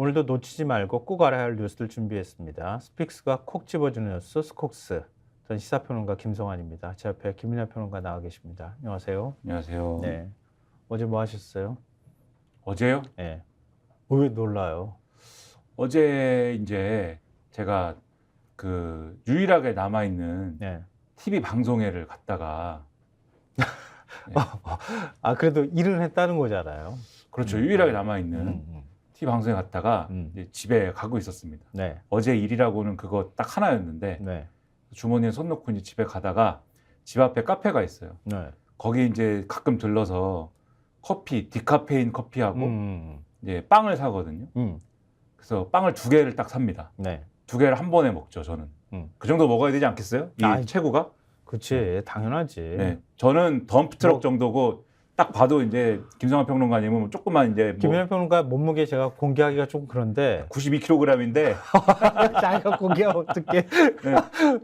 오늘도 놓치지 말고 꼭 알아야 할 뉴스를 준비했습니다. 스픽스가 콕 집어주는 뉴스 스콕스. 전 시사평론가 김성환입니다. 제 옆에 김민하 평론가 나와 계십니다. 안녕하세요. 안녕하세요. 네. 어제 뭐 하셨어요? 어제요? 네. 왜 놀라요? 어제 이제 제가 그 유일하게 남아 있는 네. TV 방송회를 갔다가 네. 아 그래도 일은 했다는 거잖아요. 그렇죠. 유일하게 남아 있는 TV 방송회 갔다가 이제 집에 가고 있었습니다. 네. 어제 일이라고는 그거 딱 하나였는데 네. 주머니에 손 넣고 이제 집에 가다가 집 앞에 카페가 있어요. 네. 거기 이제 가끔 들러서 커피, 디카페인 커피하고 이제 빵을 사거든요. 그래서 빵을 2개를 딱 삽니다. 네. 2개를 한 번에 먹죠, 저는. 그 정도 먹어야 되지 않겠어요? 이 체구가? 그치, 당연하지. 네. 저는 덤프트럭 정도고 딱 봐도 이제 김성환 평론가님은 조금만 이제 김민하 평론가 몸무게 제가 공개하기가 좀 그런데 92kg인데 자기가 공개하면 어떡해. 네.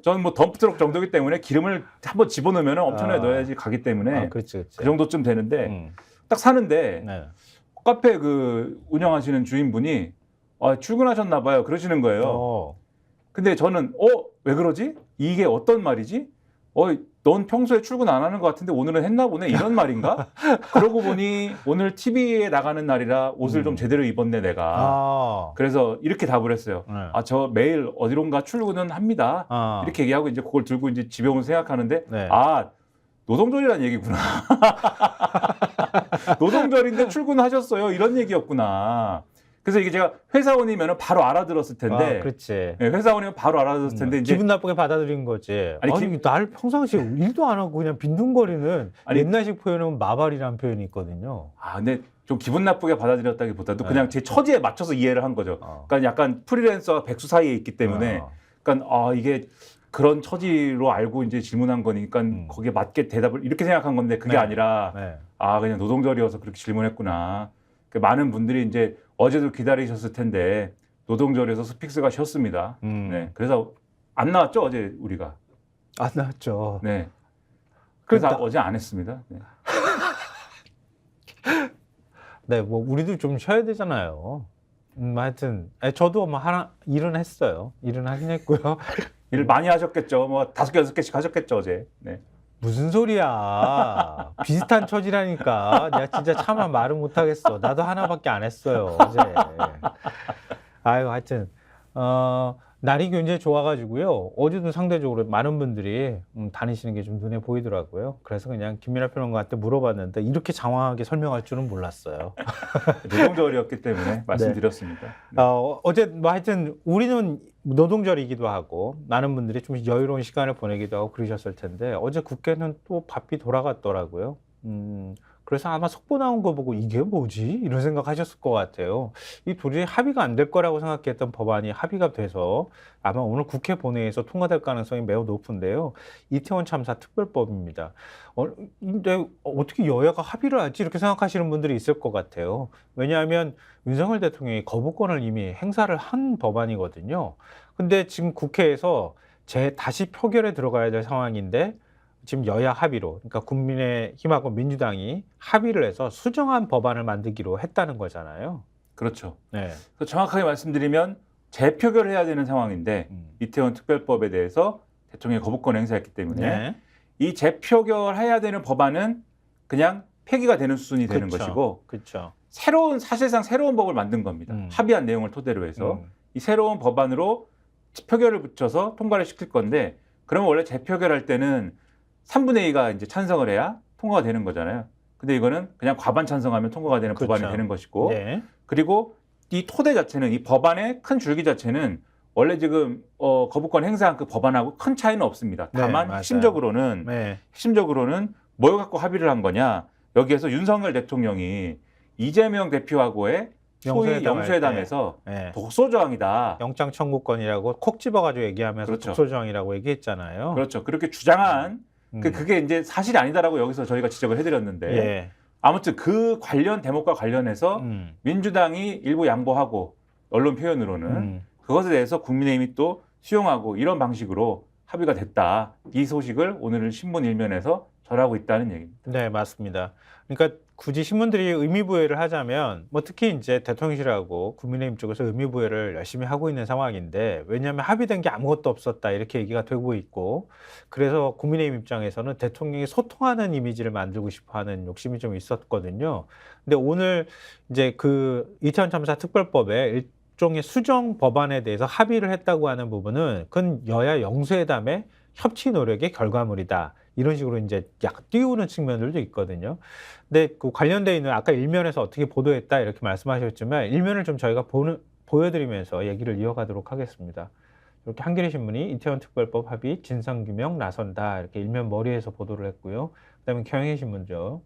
저는 뭐 덤프트럭 정도기 때문에 기름을 한번 집어넣으면 엄청나게 넣어야지 가기 때문에 그렇지. 그 정도쯤 되는데 딱 사는데 네. 카페 그 운영하시는 주인분이 출근하셨나 봐요. 그러시는 거예요. 근데 저는 왜 그러지? 이게 어떤 말이지? 넌 평소에 출근 안 하는 것 같은데 오늘은 했나 보네? 이런 말인가? 그러고 보니 오늘 TV에 나가는 날이라 옷을 좀 제대로 입었네 내가. 그래서 이렇게 답을 했어요. 저 매일 어디론가 출근은 합니다. 이렇게 얘기하고 이제 그걸 들고 이제 집에 오면 생각하는데 노동절이란 얘기구나. 노동절인데 출근하셨어요. 이런 얘기였구나. 그래서 이게 제가 회사원이면 바로 알아들었을 텐데. 그렇지. 네, 회사원이면 바로 알아들었을 텐데. 이제 기분 나쁘게 받아들인 거지. 아니 날 평상시에 일도 안 하고 그냥 빈둥거리는 옛날식 표현은 마발이라는 표현이 있거든요. 근데 좀 기분 나쁘게 받아들였다기보다도 그냥 제 처지에 맞춰서 이해를 한 거죠. 그러니까 약간 프리랜서와 백수 사이에 있기 때문에. 그러니까 이게 그런 처지로 알고 이제 질문한 거니까 거기에 맞게 대답을 이렇게 생각한 건데 그게 아니라 그냥 노동절이어서 그렇게 질문했구나. 많은 분들이 이제 어제도 기다리셨을 텐데 노동절에서 스픽스가 쉬었습니다. 네, 그래서 안 나왔죠 어제 우리가. 안 나왔죠. 네. 그래서 어제 안 했습니다. 네. 네, 뭐 우리도 좀 쉬어야 되잖아요. 하여튼 저도 뭐 일은 했어요. 일은 하긴 했고요. 일 많이 하셨겠죠. 뭐 5개, 6개씩 하셨겠죠 어제. 네. 무슨 소리야. 비슷한 처지라니까. 내가 진짜 차마 말을 못하겠어. 나도 하나밖에 안 했어요 어제. 하여튼 날이 굉장히 좋아가지고요. 어제도 상대적으로 많은 분들이 다니시는 게 좀 눈에 보이더라고요. 그래서 그냥 김민하 평론가한테 물어봤는데 이렇게 장황하게 설명할 줄은 몰랐어요. 노동절이었기 때문에 말씀드렸습니다. 네. 어제 뭐 하여튼 우리는 노동절이기도 하고 많은 분들이 좀 여유로운 시간을 보내기도 하고 그러셨을 텐데 어제 국회는 또 바삐 돌아갔더라고요. 그래서 아마 속보 나온 거 보고 이게 뭐지? 이런 생각하셨을 것 같아요. 이 도저히 합의가 안 될 거라고 생각했던 법안이 합의가 돼서 아마 오늘 국회 본회의에서 통과될 가능성이 매우 높은데요. 이태원 참사 특별법입니다. 근데 어떻게 여야가 합의를 하지? 이렇게 생각하시는 분들이 있을 것 같아요. 왜냐하면 윤석열 대통령이 거부권을 이미 행사를 한 법안이거든요. 근데 지금 국회에서 다시 표결에 들어가야 될 상황인데 지금 여야 합의로, 그러니까 국민의힘하고 민주당이 합의를 해서 수정한 법안을 만들기로 했다는 거잖아요. 그렇죠. 네. 그래서 정확하게 말씀드리면 재표결을 해야 되는 상황인데 이태원 특별법에 대해서 대통령이 거부권을 행사했기 때문에 이 재표결해야 되는 법안은 그냥 폐기가 되는 수준이 되는 것이고 사실상 새로운 법을 만든 겁니다. 합의한 내용을 토대로 해서 이 새로운 법안으로 표결을 붙여서 통과를 시킬 건데 그러면 원래 재표결할 때는 3분의 2가 이제 찬성을 해야 통과가 되는 거잖아요. 근데 이거는 그냥 과반 찬성하면 통과가 되는 법안이 되는 것이고 그리고 이 토대 자체는 이 법안의 큰 줄기 자체는 원래 지금 거부권 행사한 그 법안하고 큰 차이는 없습니다. 다만 핵심적으로는 뭘 갖고 합의를 한 거냐. 여기에서 윤석열 대통령이 이재명 대표하고의 소위 영수회담에서 독소조항이다. 영장 청구권이라고 콕 집어가지고 얘기하면서 독소조항이라고 얘기했잖아요. 그렇죠. 그렇게 주장한 그게 이제 사실이 아니다라고 여기서 저희가 지적을 해드렸는데 아무튼 그 관련 대목과 관련해서 민주당이 일부 양보하고 언론 표현으로는 그것에 대해서 국민의힘이 또 수용하고 이런 방식으로 합의가 됐다. 이 소식을 오늘 신문 일면에서 절하고 있다는 얘기입니다. 네, 맞습니다. 그러니까 굳이 신문들이 의미부여를 하자면 뭐 특히 이제 대통령실하고 국민의힘 쪽에서 의미부여를 열심히 하고 있는 상황인데 왜냐하면 합의된 게 아무것도 없었다 이렇게 얘기가 되고 있고 그래서 국민의힘 입장에서는 대통령이 소통하는 이미지를 만들고 싶어하는 욕심이 좀 있었거든요. 근데 오늘 이제 그 이태원 참사 특별법에 일종의 수정 법안에 대해서 합의를 했다고 하는 부분은 그건 여야 영수회담의 협치 노력의 결과물이다. 이런 식으로 이제 약간 띄우는 측면들도 있거든요. 근데 그 관련돼 있는 아까 일면에서 어떻게 보도했다 이렇게 말씀하셨지만 일면을 좀 저희가 보여드리면서 얘기를 이어가도록 하겠습니다. 이렇게 한겨레 신문이 이태원 특별법 합의 진상규명 나선다 이렇게 일면 머리에서 보도를 했고요. 그다음에 경향신문죠.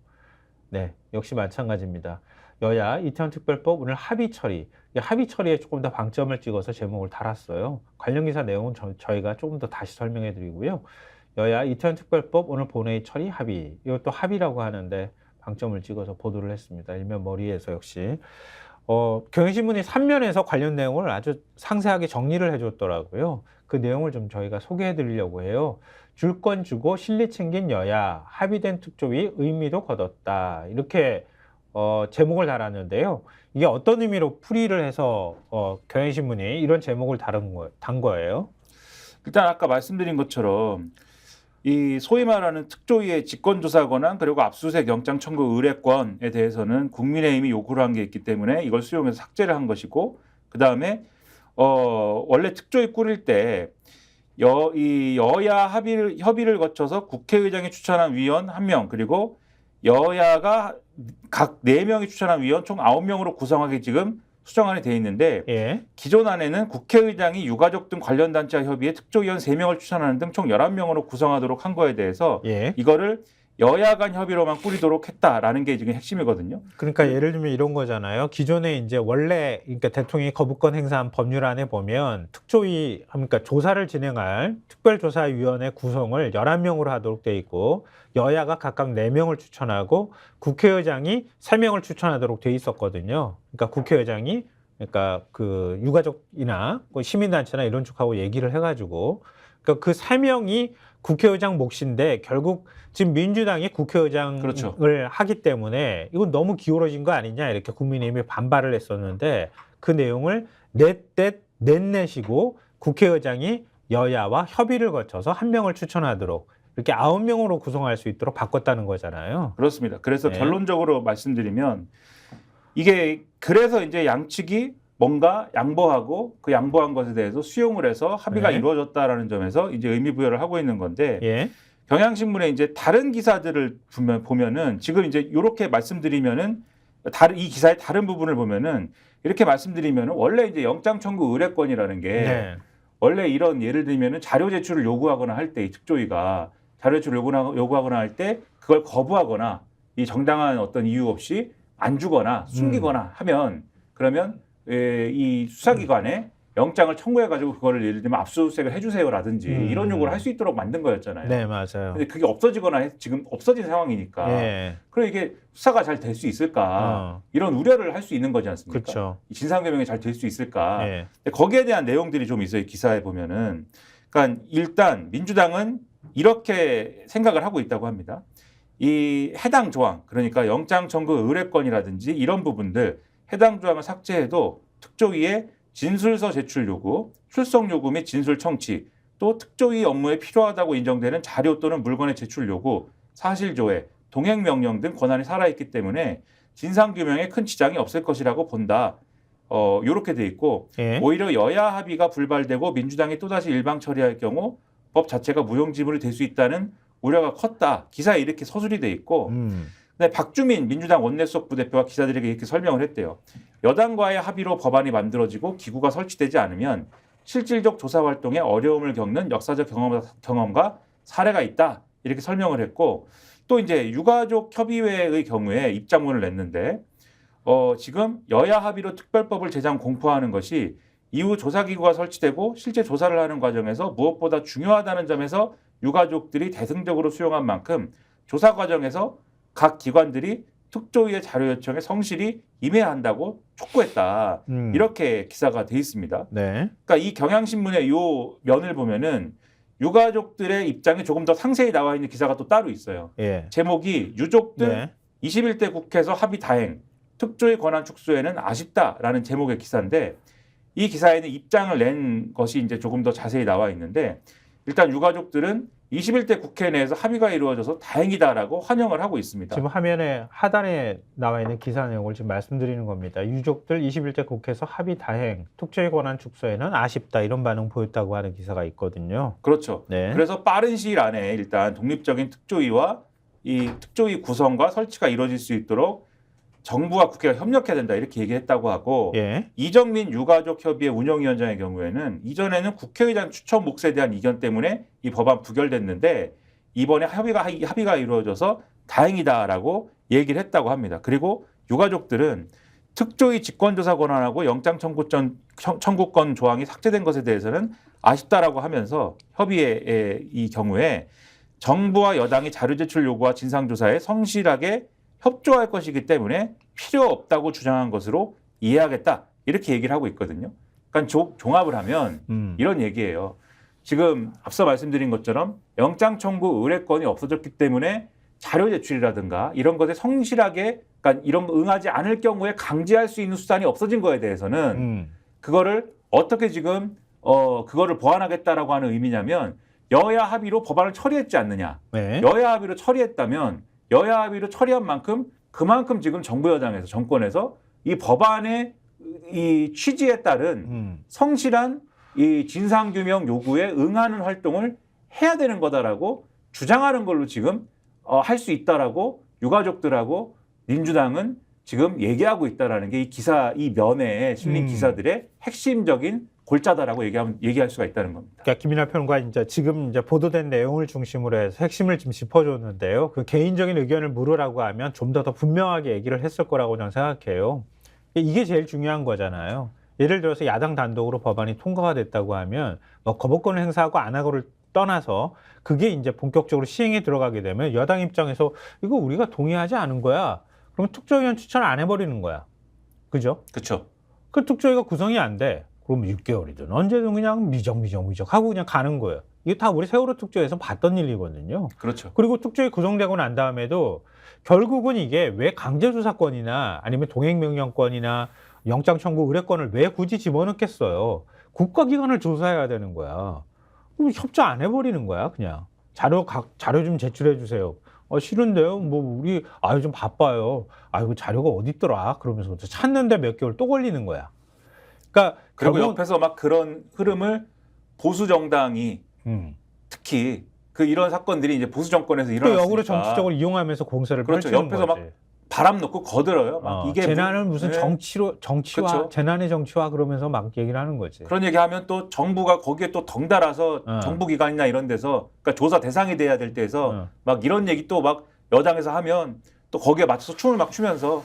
네, 역시 마찬가지입니다. 여야 이태원 특별법 오늘 합의 처리. 이 합의 처리에 조금 더 방점을 찍어서 제목을 달았어요. 관련 기사 내용은 저희가 조금 더 다시 설명해 드리고요. 여야 이태원 특별법 오늘 본회의 처리 합의. 이것도 합의라고 하는데 방점을 찍어서 보도를 했습니다. 일면 머리에서 역시. 경향신문이 3면에서 관련 내용을 아주 상세하게 정리를 해줬더라고요. 그 내용을 좀 저희가 소개해 드리려고 해요. 줄 건 주고 실리 챙긴 여야, 합의된 특조위 의미도 거뒀다. 이렇게 제목을 달았는데요. 이게 어떤 의미로 풀이를 해서 경향신문이 이런 제목을 단 거예요? 일단 아까 말씀드린 것처럼 이 소위 말하는 특조위의 직권조사 권한 그리고 압수수색 영장 청구 의뢰권에 대해서는 국민의힘이 요구를 한 게 있기 때문에 이걸 수용해서 삭제를 한 것이고 그 다음에 원래 특조위 꾸릴 때 이 여야 협의를 거쳐서 국회의장이 추천한 위원 1명 그리고 여야가 각 4명이 추천한 위원 총 9명으로 구성하게 지금 수정안이 돼 있는데 예. 기존 안에는 국회의장이 유가족 등 관련 단체와 협의해 특조위원 3명을 추천하는 등 총 11명으로 구성하도록 한 거에 대해서 예. 이거를 여야 간 협의로만 꾸리도록 했다라는 게 지금 핵심이거든요. 그러니까 예를 들면 이런 거잖아요. 기존에 이제 원래 그러니까 대통령이 거부권 행사한 법률안에 보면 특조위 그러니까 조사를 진행할 특별조사위원회 구성을 11명으로 하도록 돼 있고 여야가 각각 4명을 추천하고 국회의장이 3명을 추천하도록 돼 있었거든요. 그러니까 국회의장이 그러니까 그 유가족이나 시민단체나 이런 쪽하고 얘기를 해가지고 그러니까 그 3명이 국회의장 몫인데 결국 지금 민주당이 국회의장을 그렇죠. 하기 때문에 이건 너무 기울어진 거 아니냐 이렇게 국민의힘이 반발을 했었는데 그 내용을 넷내시고 국회의장이 여야와 협의를 거쳐서 1명을 추천하도록 이렇게 9명으로 구성할 수 있도록 바꿨다는 거잖아요. 그렇습니다. 그래서 네. 결론적으로 말씀드리면 이게 그래서 이제 양측이 뭔가 양보하고 그 양보한 것에 대해서 수용을 해서 합의가 네. 이루어졌다라는 점에서 이제 의미 부여를 하고 있는 건데 예. 경향신문에 이제 다른 기사들을 보면은 지금 이제 이렇게 말씀드리면은 이 기사의 다른 부분을 보면은 이렇게 말씀드리면은 원래 이제 영장 청구 의뢰권이라는 게 네. 원래 이런 예를 들면은 자료 제출을 요구하거나 할 때 이 특조위가 자료 제출을 요구하거나 할 때 그걸 거부하거나 이 정당한 어떤 이유 없이 안 주거나 숨기거나 하면 그러면 이 수사기관에 영장을 청구해가지고 그거를 예를 들면 압수수색을 해주세요라든지 이런 요구를 할 수 있도록 만든 거였잖아요. 네, 맞아요. 근데 그게 없어지거나 지금 없어진 상황이니까 예. 그럼 이게 수사가 잘 될 수 있을까 이런 우려를 할 수 있는 거지 않습니까? 그렇죠. 진상규명이 잘 될 수 있을까? 예. 근데 거기에 대한 내용들이 좀 있어요. 기사에 보면은. 그러니까 일단 민주당은 이렇게 생각을 하고 있다고 합니다. 이 해당 조항, 그러니까 영장 청구 의뢰권이라든지 이런 부분들 해당 조항을 삭제해도 특조위의 진술서 제출 요구, 출석 요구 및 진술 청취, 또 특조위 업무에 필요하다고 인정되는 자료 또는 물건의 제출 요구, 사실 조회, 동행 명령 등 권한이 살아있기 때문에 진상규명에 큰 지장이 없을 것이라고 본다. 이렇게 돼 있고 예. 오히려 여야 합의가 불발되고 민주당이 또다시 일방 처리할 경우 법 자체가 무용지물이 될 수 있다는 우려가 컸다. 기사에 이렇게 서술이 돼 있고 근데 박주민 민주당 원내수석 부대표가 기자들에게 이렇게 설명을 했대요. 여당과의 합의로 법안이 만들어지고 기구가 설치되지 않으면 실질적 조사 활동에 어려움을 겪는 역사적 경험과 사례가 있다. 이렇게 설명을 했고 또 이제 유가족 협의회의 경우에 입장문을 냈는데 지금 여야 합의로 특별법을 제정 공포하는 것이 이후 조사기구가 설치되고 실제 조사를 하는 과정에서 무엇보다 중요하다는 점에서 유가족들이 대승적으로 수용한 만큼 조사 과정에서 각 기관들이 특조위의 자료 요청에 성실히 임해야 한다고 촉구했다. 이렇게 기사가 돼 있습니다. 네. 그러니까 이 경향신문의 요 면을 보면은 유가족들의 입장이 조금 더 상세히 나와 있는 기사가 또 따로 있어요. 예. 제목이 유족들 네. 21대 국회에서 합의 다행, 특조위 권한 축소에는 아쉽다라는 제목의 기사인데 이 기사에는 입장을 낸 것이 이제 조금 더 자세히 나와 있는데 일단 유가족들은 21대 국회 내에서 합의가 이루어져서 다행이다라고 환영을 하고 있습니다. 지금 화면에 하단에 나와 있는 기사 내용을 지금 말씀드리는 겁니다. 유족들 21대 국회에서 합의 다행, 특조위 권한 축소에는 아쉽다 이런 반응 보였다고 하는 기사가 있거든요. 그렇죠. 네. 그래서 빠른 시일 안에 일단 독립적인 특조위와 이 특조위 구성과 설치가 이루어질 수 있도록 정부와 국회가 협력해야 된다 이렇게 얘기했다고 하고 예. 이정민 유가족협의회 운영위원장의 경우에는 이전에는 국회의장 추천 몫에 대한 이견 때문에 이 법안 부결됐는데 이번에 합의가 이루어져서 다행이다라고 얘기를 했다고 합니다. 그리고 유가족들은 특조위 직권조사 권한하고 영장 청구권 조항이 삭제된 것에 대해서는 아쉽다라고 하면서 협의회의 이 경우에 정부와 여당이 자료 제출 요구와 진상조사에 성실하게 협조할 것이기 때문에 필요 없다고 주장한 것으로 이해하겠다 이렇게 얘기를 하고 있거든요. 그러니까 종합을 하면 이런 얘기예요. 지금 앞서 말씀드린 것처럼 영장 청구 의뢰권이 없어졌기 때문에 자료 제출이라든가 이런 것에 성실하게 그러니까 이런 거 응하지 않을 경우에 강제할 수 있는 수단이 없어진 거에 대해서는 그거를 어떻게 지금 그거를 보완하겠다라고 하는 의미냐면 여야 합의로 법안을 처리했지 않느냐. 네. 여야 합의로 처리했다면 여야 합의로 처리한 만큼 그만큼 지금 정부 여당에서 정권에서 이 법안의 이 취지에 따른 성실한 이 진상규명 요구에 응하는 활동을 해야 되는 거다라고 주장하는 걸로 지금 할 수 있다라고 유가족들하고 민주당은 지금 얘기하고 있다라는 게 이 기사 이 면에 실린 기사들의 핵심적인 골자다라고 얘기할 수가 있다는 겁니다. 그러니까 김민하 평론가 이제 지금 이제 보도된 내용을 중심으로 해서 핵심을 지금 짚어줬는데요. 그 개인적인 의견을 물으라고 하면 좀 더 분명하게 얘기를 했을 거라고 저는 생각해요. 이게 제일 중요한 거잖아요. 예를 들어서 야당 단독으로 법안이 통과가 됐다고 하면 뭐 거부권을 행사하고 안 하고를 떠나서 그게 이제 본격적으로 시행에 들어가게 되면 여당 입장에서 이거 우리가 동의하지 않은 거야. 그러면 특조위원 추천을 안 해버리는 거야. 그죠? 그렇죠. 그 특조위가 구성이 안 돼. 그럼 6개월이든 언제든 그냥 미적 하고 그냥 가는 거예요. 이게 다 우리 세월호 특조위에서 봤던 일이거든요. 그렇죠. 그리고 특조위 구성되고 난 다음에도 결국은 이게 왜 강제수사권이나 아니면 동행명령권이나 영장 청구 의뢰권을 왜 굳이 집어넣겠어요. 국가기관을 조사해야 되는 거야. 그럼 협조 안 해버리는 거야, 그냥. 자료 좀 제출해 주세요. 싫은데요? 뭐, 우리, 좀 바빠요. 그 자료가 어디 있더라? 그러면서 찾는데 몇 개월 또 걸리는 거야. 그러니까. 그리고 옆에서 막 그런 흐름을 보수 정당이 특히 이런 사건들이 이제 보수 정권에서 일어났으니까. 역으로 정치적으로 이용하면서 공세를 그렇죠. 펼치는 옆에서 거지. 막 바람 넣고 거들어요. 막 이게 재난을 무슨 네. 정치와 그렇죠. 재난의 정치화 그러면서 막 얘기를 하는 거지. 그런 얘기하면 또 정부가 거기에 또 덩달아서 정부기관이나 이런 데서 그러니까 조사 대상이 돼야 될 때에서 막 이런 얘기 또 막 여당에서 하면 또 거기에 맞춰서 춤을 막 추면서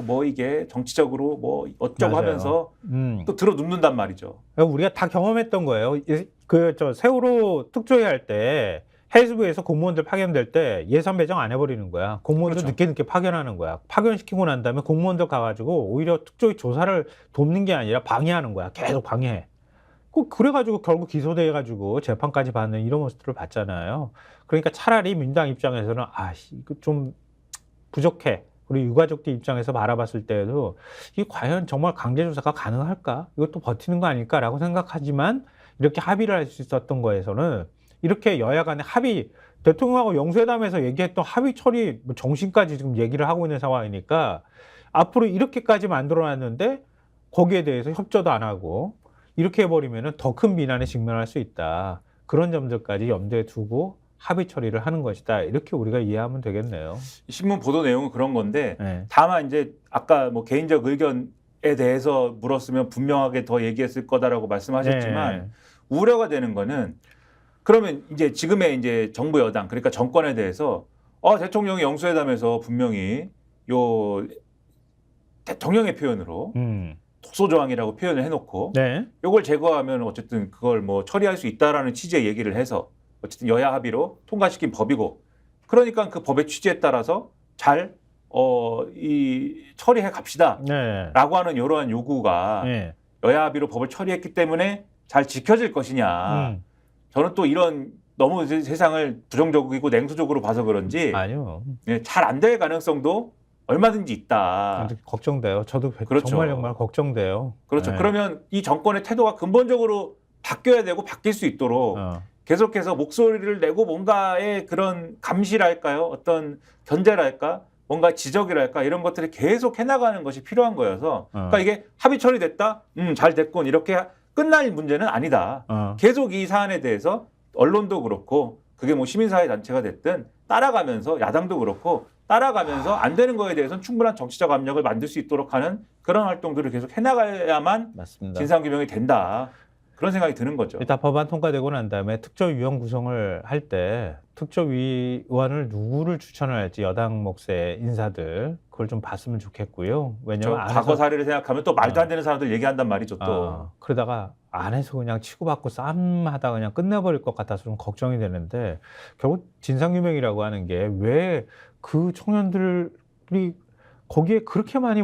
뭐 이게 정치적으로 뭐 어쩌고 맞아요. 하면서 또 들어 눕는단 말이죠. 우리가 다 경험했던 거예요. 세월호 특조위 할 때 해수부에서 공무원들 파견될 때 예산 배정 안 해버리는 거야. 공무원들 그렇죠. 늦게 파견하는 거야. 파견시키고 난 다음에 공무원들 가가지고 오히려 특조위 조사를 돕는 게 아니라 방해하는 거야. 계속 방해해. 그래가지고 결국 기소돼가지고 재판까지 받는 이런 모습들을 봤잖아요. 그러니까 차라리 민주당 입장에서는 이거 좀 부족해. 우리 유가족들 입장에서 바라봤을 때에도 이게 과연 정말 강제조사가 가능할까? 이것도 버티는 거 아닐까라고 생각하지만 이렇게 합의를 할 수 있었던 거에서는 이렇게 여야 간의 합의, 대통령하고 영수회담에서 얘기했던 합의 처리 정신까지 지금 얘기를 하고 있는 상황이니까 앞으로 이렇게까지 만들어놨는데 거기에 대해서 협조도 안 하고 이렇게 해버리면 더 큰 비난에 직면할 수 있다. 그런 점들까지 염두에 두고 합의 처리를 하는 것이다. 이렇게 우리가 이해하면 되겠네요. 신문 보도 내용은 그런 건데 네. 다만 이제 아까 뭐 개인적 의견에 대해서 물었으면 분명하게 더 얘기했을 거다라고 말씀하셨지만 네. 우려가 되는 거는 그러면 이제 지금의 이제 정부 여당 그러니까 정권에 대해서 대통령이 영수회담에서 분명히 요 대통령의 표현으로 독소조항이라고 표현을 해놓고 네. 요걸 제거하면 어쨌든 그걸 뭐 처리할 수 있다라는 취지의 얘기를 해서 어쨌든 여야 합의로 통과시킨 법이고 그러니까 그 법의 취지에 따라서 잘 처리해 갑시다 네. 라고 하는 이러한 요구가 네. 여야 합의로 법을 처리했기 때문에 잘 지켜질 것이냐 저는 또 이런 너무 이제 세상을 부정적이고 냉소적으로 봐서 그런지 아니요. 잘 안 될 가능성도 얼마든지 있다. 걱정돼요. 저도 그렇죠. 정말 걱정돼요. 그렇죠. 네. 그러면 이 정권의 태도가 근본적으로 바뀌어야 되고 바뀔 수 있도록 계속해서 목소리를 내고 뭔가의 그런 감시랄까요? 어떤 견제랄까? 뭔가 지적이랄까? 이런 것들을 계속 해나가는 것이 필요한 거여서 그러니까 이게 합의 처리됐다? 잘 됐군. 이렇게 끝날 문제는 아니다. 계속 이 사안에 대해서 언론도 그렇고 그게 뭐 시민사회 단체가 됐든 따라가면서 야당도 그렇고 따라가면서 안 되는 거에 대해서는 충분한 정치적 압력을 만들 수 있도록 하는 그런 활동들을 계속 해나가야만 맞습니다. 진상규명이 된다. 그런 생각이 드는 거죠. 일단 법안 통과되고 난 다음에 특조위원 구성을 할 때 특조위원을 누구를 추천을 할지 여당 몫의 인사들 그걸 좀 봤으면 좋겠고요. 왜냐하면 과거 사례를 생각하면 또 말도 안 되는 사람들 얘기한단 말이죠. 또 그러다가 안에서 그냥 치고받고 싸움하다 그냥 끝내버릴 것 같아서 좀 걱정이 되는데 결국 진상규명이라고 하는 게 왜 그 청년들이 거기에 그렇게 많이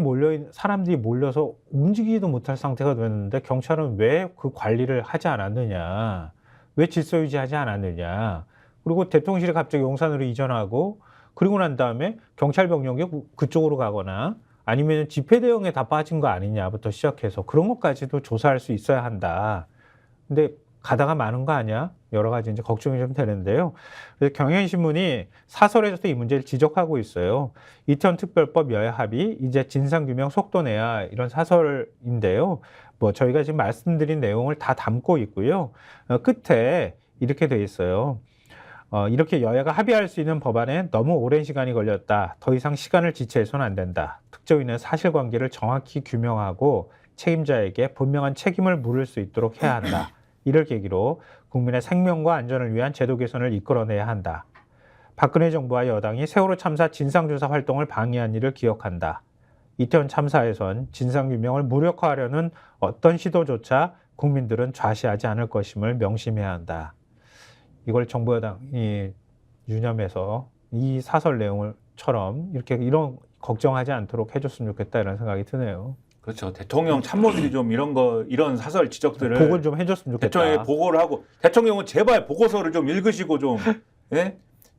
사람들이 몰려서 움직이지도 못할 상태가 됐는데 경찰은 왜 그 관리를 하지 않았느냐, 왜 질서 유지하지 않았느냐, 그리고 대통령실이 갑자기 용산으로 이전하고 그리고 난 다음에 경찰 병력이 그쪽으로 가거나 아니면 집회 대응에 다 빠진 거 아니냐부터 시작해서 그런 것까지도 조사할 수 있어야 한다. 근데 가다가 많은 거 아니야? 여러 가지 이제 걱정이 좀 되는데요. 그래서 경향신문이 사설에서도 이 문제를 지적하고 있어요. 이태원 특별법 여야 합의 이제 진상규명 속도 내야 이런 사설인데요. 뭐 저희가 지금 말씀드린 내용을 다 담고 있고요. 끝에 이렇게 돼 있어요. 이렇게 여야가 합의할 수 있는 법안에 너무 오랜 시간이 걸렸다. 더 이상 시간을 지체해서는 안 된다. 특조위는 사실관계를 정확히 규명하고 책임자에게 분명한 책임을 물을 수 있도록 해야 한다. 이를 계기로 국민의 생명과 안전을 위한 제도 개선을 이끌어내야 한다. 박근혜 정부와 여당이 세월호 참사 진상조사 활동을 방해한 일을 기억한다. 이태원 참사에선 진상규명을 무력화하려는 어떤 시도조차 국민들은 좌시하지 않을 것임을 명심해야 한다. 이걸 정부 여당이 유념해서 이 사설 내용을처럼 이런 걱정하지 않도록 해줬으면 좋겠다 이런 생각이 드네요. 그렇죠. 대통령 참모들이 좀 이런 사설 지적들을 보고를 좀 해줬으면 좋겠다. 대통령에 보고를 하고 대통령은 제발 보고서를 좀 읽으시고 좀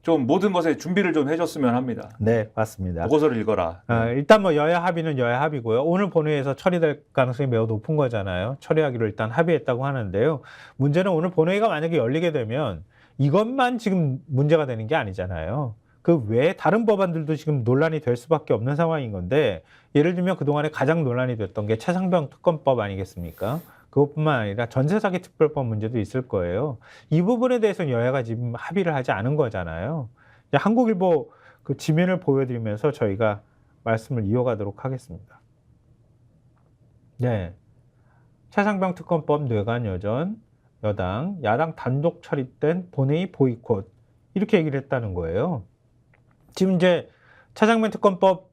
좀 모든 것에 준비를 좀 해줬으면 합니다. 네, 맞습니다. 보고서를 읽어라. 일단 뭐 여야 합의는 여야 합의고요. 오늘 본회의에서 처리될 가능성이 매우 높은 거잖아요. 처리하기로 일단 합의했다고 하는데요. 문제는 오늘 본회의가 만약에 열리게 되면 이것만 지금 문제가 되는 게 아니잖아요. 그 외에 다른 법안들도 지금 논란이 될 수밖에 없는 상황인 건데 예를 들면 그동안에 가장 논란이 됐던 게 최상병 특검법 아니겠습니까? 그것뿐만 아니라 전세 사기 특별법 문제도 있을 거예요. 이 부분에 대해서는 여야가 지금 합의를 하지 않은 거잖아요. 한국일보 그 지면을 보여드리면서 저희가 말씀을 이어가도록 하겠습니다. 네, 최상병 특검법 뇌관 여전, 여당, 야당 단독 처리된 본회의 보이콧 이렇게 얘기를 했다는 거예요. 지금 이제 최상병 특검법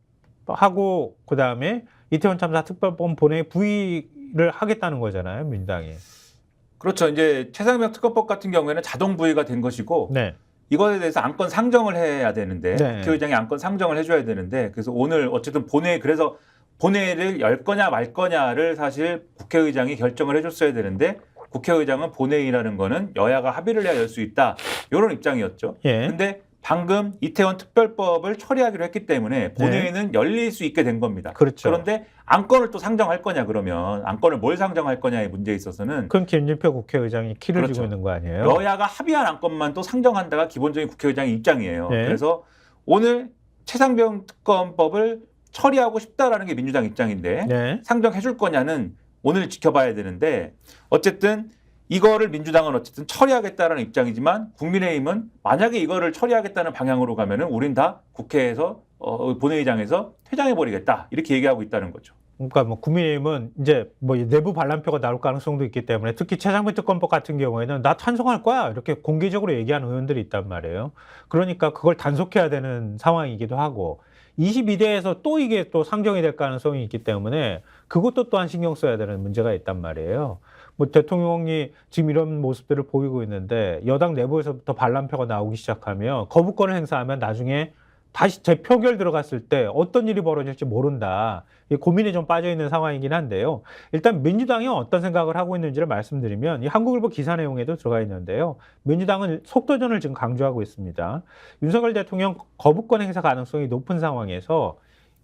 하고 그 다음에 이태원 참사 특별법 본회의 부의를 하겠다는 거잖아요, 민주당이. 그렇죠. 이제 최상병 특검법 같은 경우에는 자동 부의가 된 것이고 네. 이거에 대해서 안건 상정을 해야 되는데 국회의장이 안건 상정을 해줘야 되는데 그래서 오늘 어쨌든 그래서 본회의를 열 거냐 말 거냐를 사실 국회의장이 결정을 해줬어야 되는데 국회의장은 본회의라는 거는 여야가 합의를 해야 열 수 있다 이런 입장이었죠. 근데 방금 이태원 특별법을 처리하기로 했기 때문에 본회의는 열릴 수 있게 된 겁니다. 그렇죠. 그런데 안건을 또 상정할 거냐 그러면 안건을 뭘 상정할 거냐의 문제에 있어서는 그럼 김진표 국회의장이 키를 그렇죠. 쥐고 있는 거 아니에요? 여야가 합의한 안건만 또 상정한다가 기본적인 국회의장의 입장이에요. 그래서 오늘 최상병 특검법을 처리하고 싶다라는 게 민주당 입장인데 상정해 줄 거냐는 오늘 지켜봐야 되는데 어쨌든 이거를 민주당은 어쨌든 처리하겠다라는 입장이지만 국민의힘은 만약에 이거를 처리하겠다는 방향으로 가면은 우린 다 국회에서 본회의장에서 퇴장해버리겠다 이렇게 얘기하고 있다는 거죠. 그러니까 뭐 국민의힘은 이제 뭐 내부 반란표가 나올 가능성도 있기 때문에 특히 최상병 특검법 같은 경우에는 나 찬성할 거야 이렇게 공개적으로 얘기하는 의원들이 있단 말이에요. 그러니까 그걸 단속해야 되는 상황이기도 하고 22대에서 또 이게 또 상정이 될 가능성이 있기 때문에 그것도 또한 신경 써야 되는 문제가 있단 말이에요. 뭐 대통령이 지금 이런 모습들을 보이고 있는데 여당 내부에서부터 반란표가 나오기 시작하면 거부권을 행사하면 나중에 다시 재표결 들어갔을 때 어떤 일이 벌어질지 모른다. 이 고민에 좀 빠져 있는 상황이긴 한데요. 일단 민주당이 어떤 생각을 하고 있는지를 말씀드리면 이 한국일보 기사 내용에도 들어가 있는데요. 민주당은 속도전을 지금 강조하고 있습니다. 윤석열 대통령 거부권 행사 가능성이 높은 상황에서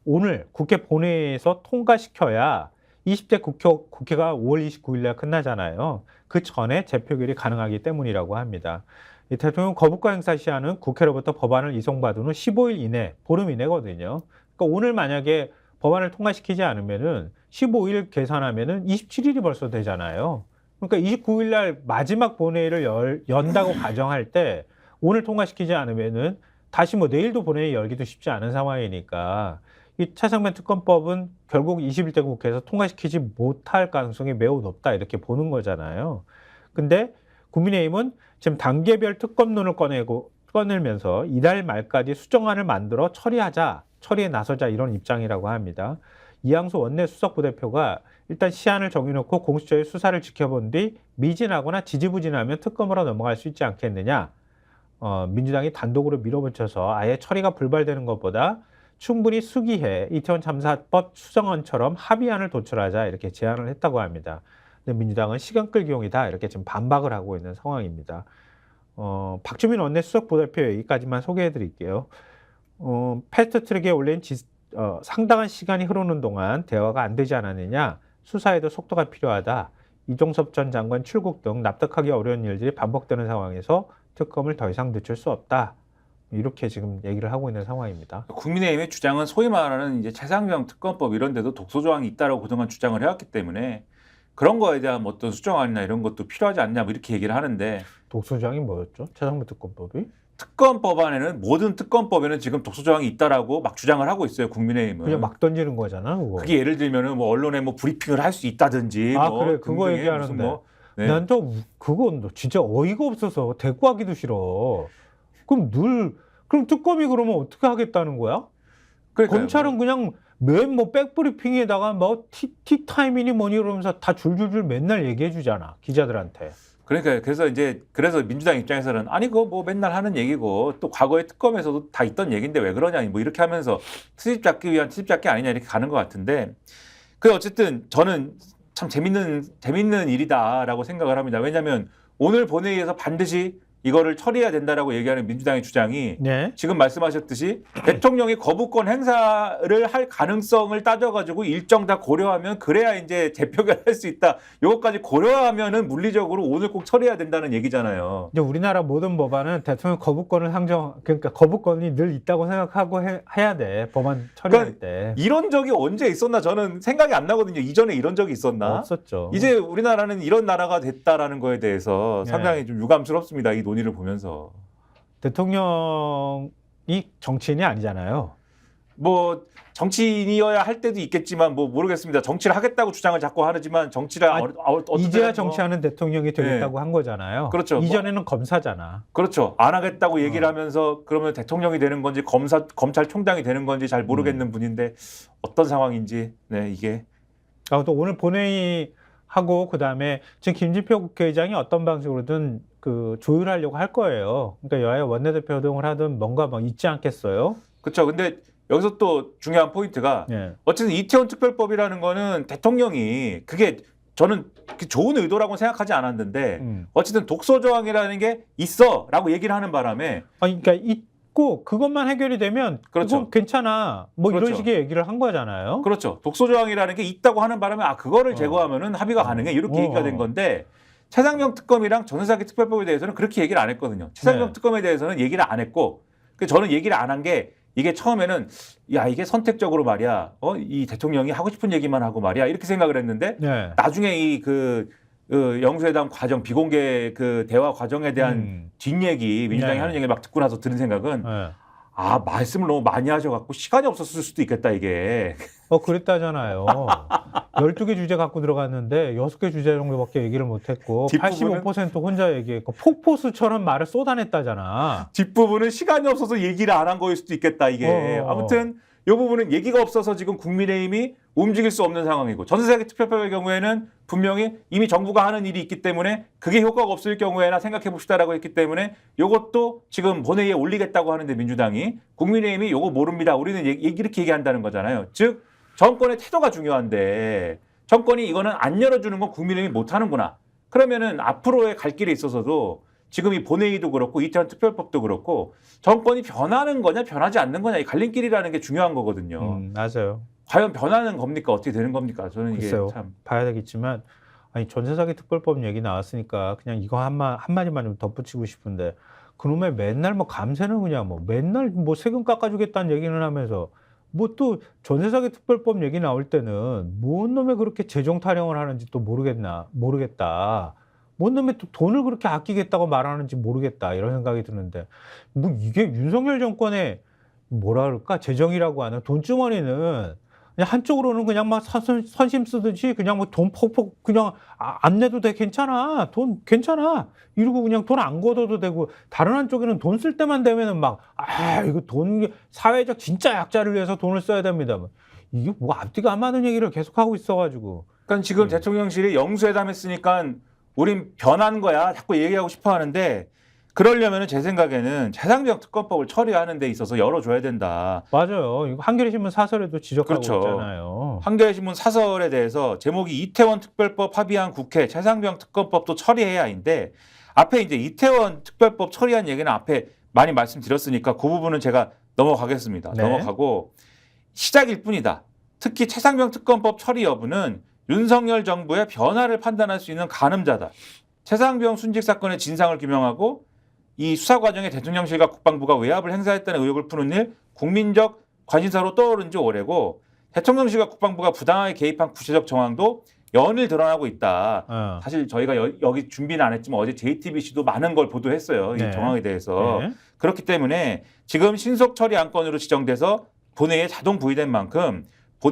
오늘 국회 본회의에서 통과시켜야 20대 국회가 5월 29일에 끝나잖아요. 그 전에 재표결이 가능하기 때문이라고 합니다. 이 대통령 거부권 행사 시한은 국회로부터 법안을 이송받은 후 15일 이내, 보름 이내거든요. 그러니까 오늘 만약에 법안을 통과시키지 않으면은 15일 계산하면은 27일이 벌써 되잖아요. 그러니까 29일 날 마지막 본회의를 연다고 가정할 때 오늘 통과시키지 않으면은 다시 뭐 내일도 본회의 열기도 쉽지 않은 상황이니까 이 차상면 특검법은 결국 21대 국회에서 통과시키지 못할 가능성이 매우 높다 이렇게 보는 거잖아요. 근데 국민의힘은 지금 단계별 특검론을 꺼내면서 이달 말까지 수정안을 만들어 처리에 나서자 이런 입장이라고 합니다. 이양수 원내 수석부대표가 일단 시한을 정해놓고 공수처의 수사를 지켜본 뒤 미진하거나 지지부진하면 특검으로 넘어갈 수 있지 않겠느냐. 민주당이 단독으로 밀어붙여서 아예 처리가 불발되는 것보다 충분히 수기해 이태원 참사법 수정안처럼 합의안을 도출하자 이렇게 제안을 했다고 합니다. 근데 민주당은 시간 끌기용이다 이렇게 지금 반박을 하고 있는 상황입니다. 박주민 원내 수석부대표 얘기까지만 소개해 드릴게요. 패스트트랙에 올린 상당한 시간이 흐르는 동안 대화가 안 되지 않았느냐. 수사에도 속도가 필요하다. 이종섭 전 장관 출국 등 납득하기 어려운 일들이 반복되는 상황에서 특검을 더 이상 늦출 수 없다. 이렇게 지금 얘기를 하고 있는 상황입니다. 국민의힘의 주장은 소위 말하는 이제 최상병 특검법 이런 데도 독소 조항이 있다라고 그동안 주장을 해왔기 때문에 그런 거에 대한 뭐 어떤 수정안이나 이런 것도 필요하지 않냐 뭐 이렇게 얘기를 하는데 독소 조항이 뭐였죠? 최상병 특검법이? 특검법안에는 모든 특검법에는 지금 독소 조항이 있다라고 막 주장을 하고 있어요. 국민의힘은. 그냥 막 던지는 거잖아. 그거. 그게 예를 들면은 뭐 언론에 뭐 브리핑을 할 수 있다든지. 아 뭐 그래 그거 등등의 얘기하는데. 무슨 뭐, 네. 난 또 그건 진짜 어이가 없어서 대꾸하기도 싫어. 그럼 특검이 그러면 어떻게 하겠다는 거야? 그러니까요. 검찰은 그냥 맨 뭐 백브리핑에다가 뭐 티타임이니 뭐니 그러면서 다 줄줄줄 맨날 얘기해 주잖아 기자들한테. 그러니까 그래서 민주당 입장에서는 아니 그거 뭐 맨날 하는 얘기고 또 과거에 특검에서도 다 있던 얘기인데 왜 그러냐 뭐 이렇게 하면서 트집 잡기 위한 트집 잡기 아니냐 이렇게 가는 것 같은데 그 어쨌든 저는 참 재밌는 일이다라고 생각을 합니다. 왜냐하면 오늘 본회의에서 반드시 이거를 처리해야 된다라고 얘기하는 민주당의 주장이 네. 지금 말씀하셨듯이 대통령이 거부권 행사를 할 가능성을 따져가지고 일정 다 고려하면 그래야 이제 재표결할 수 있다. 이것까지 고려하면은 물리적으로 오늘 꼭 처리해야 된다는 얘기잖아요. 이제 우리나라 모든 법안은 대통령 거부권을 그러니까 거부권이 늘 있다고 생각하고 해야 돼. 법안 처리할 때. 이런 적이 언제 있었나 저는 생각이 안 나거든요. 이전에 이런 적이 있었나? 없었죠. 이제 우리나라는 이런 나라가 됐다라는 거에 대해서 네. 상당히 좀 유감스럽습니다. 이 논의를 보면서. 대통령이 정치인이 아니잖아요. 뭐 정치인이어야 할 때도 있겠지만 뭐 모르겠습니다. 정치를 하겠다고 주장을 자꾸 하지만 정치를 이제야 정치하는 대통령이 되겠다고 한 거잖아요. 그렇죠. 이전에는 검사잖아. 그렇죠. 안 하겠다고 얘기를 하면서 그러면 대통령이 되는 건지 검찰총장이 되는 건지 잘 모르겠는 분인데 어떤 상황인지 이게. 또 오늘 본회의 하고 그다음에 지금 김진표 국회의장이 어떤 방식으로든 그 조율하려고 할 거예요. 그러니까 여야 원내대표 등을 하든 뭔가 뭐 있지 않겠어요? 그렇죠. 근데 여기서 또 중요한 포인트가 어쨌든 이태원 특별법이라는 거는 대통령이 그게 저는 좋은 의도라고 생각하지 않았는데 어쨌든 독소 조항이라는 게 있어라고 얘기를 하는 바람에 그러니까 있고 그것만 해결이 되면 그렇죠. 그건 괜찮아. 뭐 그렇죠. 이런 식의 얘기를 한 거잖아요. 그렇죠. 독소 조항이라는 게 있다고 하는 바람에 그거를 제거하면은 합의가 가능해 이렇게 얘기가 된 건데 최상병 특검이랑 전수사기 특별법에 대해서는 그렇게 얘기를 안 했거든요. 최상병 특검에 대해서는 얘기를 안 했고 저는 얘기를 안 한 게 이게 처음에는 이게 선택적으로 말이야. 이 대통령이 하고 싶은 얘기만 하고 말이야. 이렇게 생각을 했는데 나중에 이 영수회담 과정 비공개 그 대화 과정에 대한 뒷얘기 민주당이 하는 얘기 막 듣고 나서 들은 생각은 말씀을 너무 많이 하셔갖고 시간이 없었을 수도 있겠다 이게. 그랬다잖아요. 12개 주제 갖고 들어갔는데 6개 주제 정도밖에 얘기를 못했고 85% 혼자 얘기했고 폭포수처럼 말을 쏟아냈다잖아. 뒷부분은 시간이 없어서 얘기를 안 한 거일 수도 있겠다 이게. 아무튼 이 부분은 얘기가 없어서 지금 국민의힘이 움직일 수 없는 상황이고 전세사기 특별법의 경우에는 분명히 이미 정부가 하는 일이 있기 때문에 그게 효과가 없을 경우에나 생각해 봅시다라고 했기 때문에 이것도 지금 본회의에 올리겠다고 하는데 민주당이 국민의힘이 이거 모릅니다. 우리는 이렇게 얘기한다는 거잖아요. 즉 정권의 태도가 중요한데 정권이 이거는 안 열어주는 건 국민의힘이 못하는구나. 그러면은 앞으로의 갈 길에 있어서도 지금 이 본회의도 그렇고 이태원 특별법도 그렇고 정권이 변하는 거냐 변하지 않는 거냐 이 갈림길이라는 게 중요한 거거든요. 맞아요. 과연 변하는 겁니까? 어떻게 되는 겁니까? 저는 이게 글쎄요. 참 봐야 되겠지만 아니 전세사기 특별법 얘기 나왔으니까 그냥 이거 한마디만 좀 덧붙이고 싶은데 그놈의 맨날 뭐 감세는 그냥 뭐 맨날 뭐 세금 깎아주겠다는 얘기는 하면서 뭐 또 전세사기 특별법 얘기 나올 때는 뭔 놈의 그렇게 재정 타령을 하는지 또 모르겠다. 뭔 놈의 또 돈을 그렇게 아끼겠다고 말하는지 모르겠다 이런 생각이 드는데 뭐 이게 윤석열 정권의 뭐라 그럴까 재정이라고 하는 돈주머니는 그냥 한쪽으로는 그냥 막 선심 쓰듯이 그냥 뭐 돈 퍽퍽 그냥 안 내도 돼 괜찮아 돈 괜찮아 이러고 그냥 돈 안 걷어도 되고 다른 한쪽에는 돈 쓸 때만 되면은 막 이거 돈 사회적 진짜 약자를 위해서 돈을 써야 됩니다. 이게 뭐 앞뒤가 안 맞는 얘기를 계속 하고 있어가지고 그러니까 지금 대통령실이 영수회담 했으니까 우린 변한 거야 자꾸 얘기하고 싶어 하는데 그러려면은 제 생각에는 재상병 특검법을 처리하는 데 있어서 열어줘야 된다. 맞아요. 이거 한겨레 신문 사설에도 지적하고 그렇죠. 있잖아요. 한겨레신문 사설에 대해서 제목이 이태원 특별법 합의안 국회 재상병 특검법도 처리해야인데 앞에 이제 이태원 특별법 처리한 얘기는 앞에 많이 말씀드렸으니까 그 부분은 제가 넘어가겠습니다. 네. 넘어가고 시작일 뿐이다. 특히 최상병 특검법 처리 여부는 윤석열 정부의 변화를 판단할 수 있는 가늠자다. 최상병 순직 사건의 진상을 규명하고 이 수사 과정에 대통령실과 국방부가 외압을 행사했다는 의혹을 푸는 일 국민적 관심사로 떠오른 지 오래고 대통령실과 국방부가 부당하게 개입한 구체적 정황도 연일 드러나고 있다. 사실 저희가 여기 준비는 안 했지만 어제 JTBC도 많은 걸 보도했어요. 네. 이 정황에 대해서. 네. 그렇기 때문에 지금 신속 처리 안건으로 지정돼서 본회의에 자동 부의된 만큼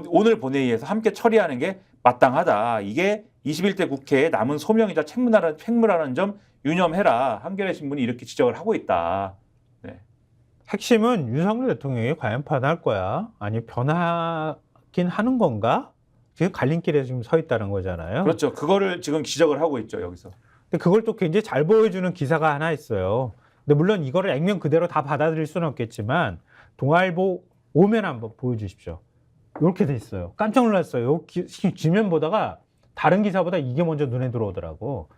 오늘 본회의에서 함께 처리하는 게 마땅하다. 이게 21대 국회의 남은 소명이자 책무라는 점 유념해라. 한겨레 신문이 이렇게 지적을 하고 있다. 네. 핵심은 윤석열 대통령이 과연 변할 거야? 아니 변하긴 하는 건가? 지금 갈림길에 지금 서 있다는 거잖아요. 그렇죠. 그거를 지금 지적을 하고 있죠. 여기서. 근데 그걸 또 굉장히 잘 보여주는 기사가 하나 있어요. 근데 물론 이거를 액면 그대로 다 받아들일 수는 없겠지만 동아일보 5면 한번 보여주십시오. 이렇게 돼 있어요. 깜짝 놀랐어요. 지면 보다가 다른 기사보다 이게 먼저 눈에 들어오더라고.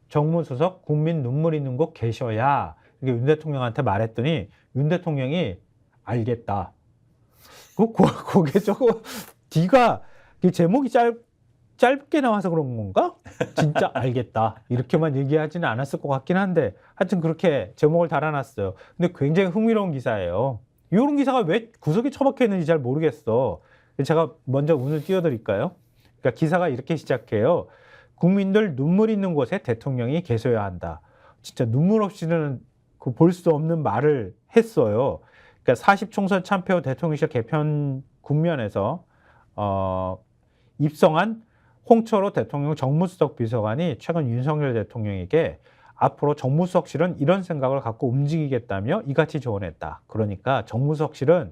정무수석 국민 눈물 있는 곳 계셔야 이게 윤 대통령한테 말했더니 윤 대통령이 알겠다. 그게 저거 D가 제목이 짧게 나와서 그런 건가? 진짜 알겠다. 이렇게만 얘기하지는 않았을 것 같긴 한데 하여튼 그렇게 제목을 달아놨어요. 근데 굉장히 흥미로운 기사예요. 이런 기사가 왜 구석에 처박혀 있는지 잘 모르겠어. 제가 먼저 운을 띄워드릴까요? 그러니까 기사가 이렇게 시작해요. 국민들 눈물 있는 곳에 대통령이 계셔야 한다. 진짜 눈물 없이는 볼 수 없는 말을 했어요. 그러니까 40총선 참패 후 대통령실 개편 국면에서 입성한 홍철호 대통령 정무수석 비서관이 최근 윤석열 대통령에게 앞으로 정무수석실은 이런 생각을 갖고 움직이겠다며 이같이 조언했다. 그러니까 정무수석실은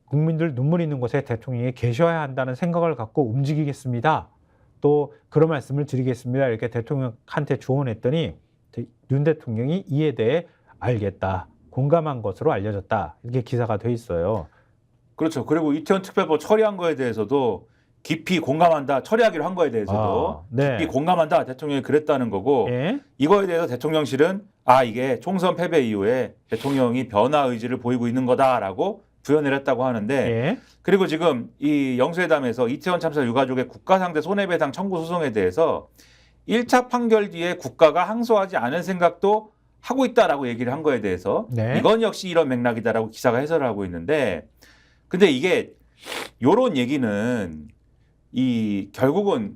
국민들 눈물 있는 곳에 대통령이 계셔야 한다는 생각을 갖고 움직이겠습니다. 또 그런 말씀을 드리겠습니다. 이렇게 대통령한테 조언했더니 윤 대통령이 이에 대해 알겠다. 공감한 것으로 알려졌다. 이렇게 기사가 돼 있어요. 그렇죠. 그리고 이태원 특별법 처리한 거에 대해서도 깊이 공감한다. 처리하기로 한 거에 대해서도 네. 깊이 공감한다. 대통령이 그랬다는 거고 예? 이거에 대해서 대통령실은 이게 총선 패배 이후에 대통령이 변화 의지를 보이고 있는 거다라고 부연을 했다고 하는데 예? 그리고 지금 이 영수회담에서 이태원 참사 유가족의 국가상대 손해배상 청구 소송에 대해서 1차 판결 뒤에 국가가 항소하지 않을 생각도 하고 있다라고 얘기를 한 거에 대해서 네. 이건 역시 이런 맥락이다라고 기사가 해설을 하고 있는데 근데 이게 요런 얘기는 이 결국은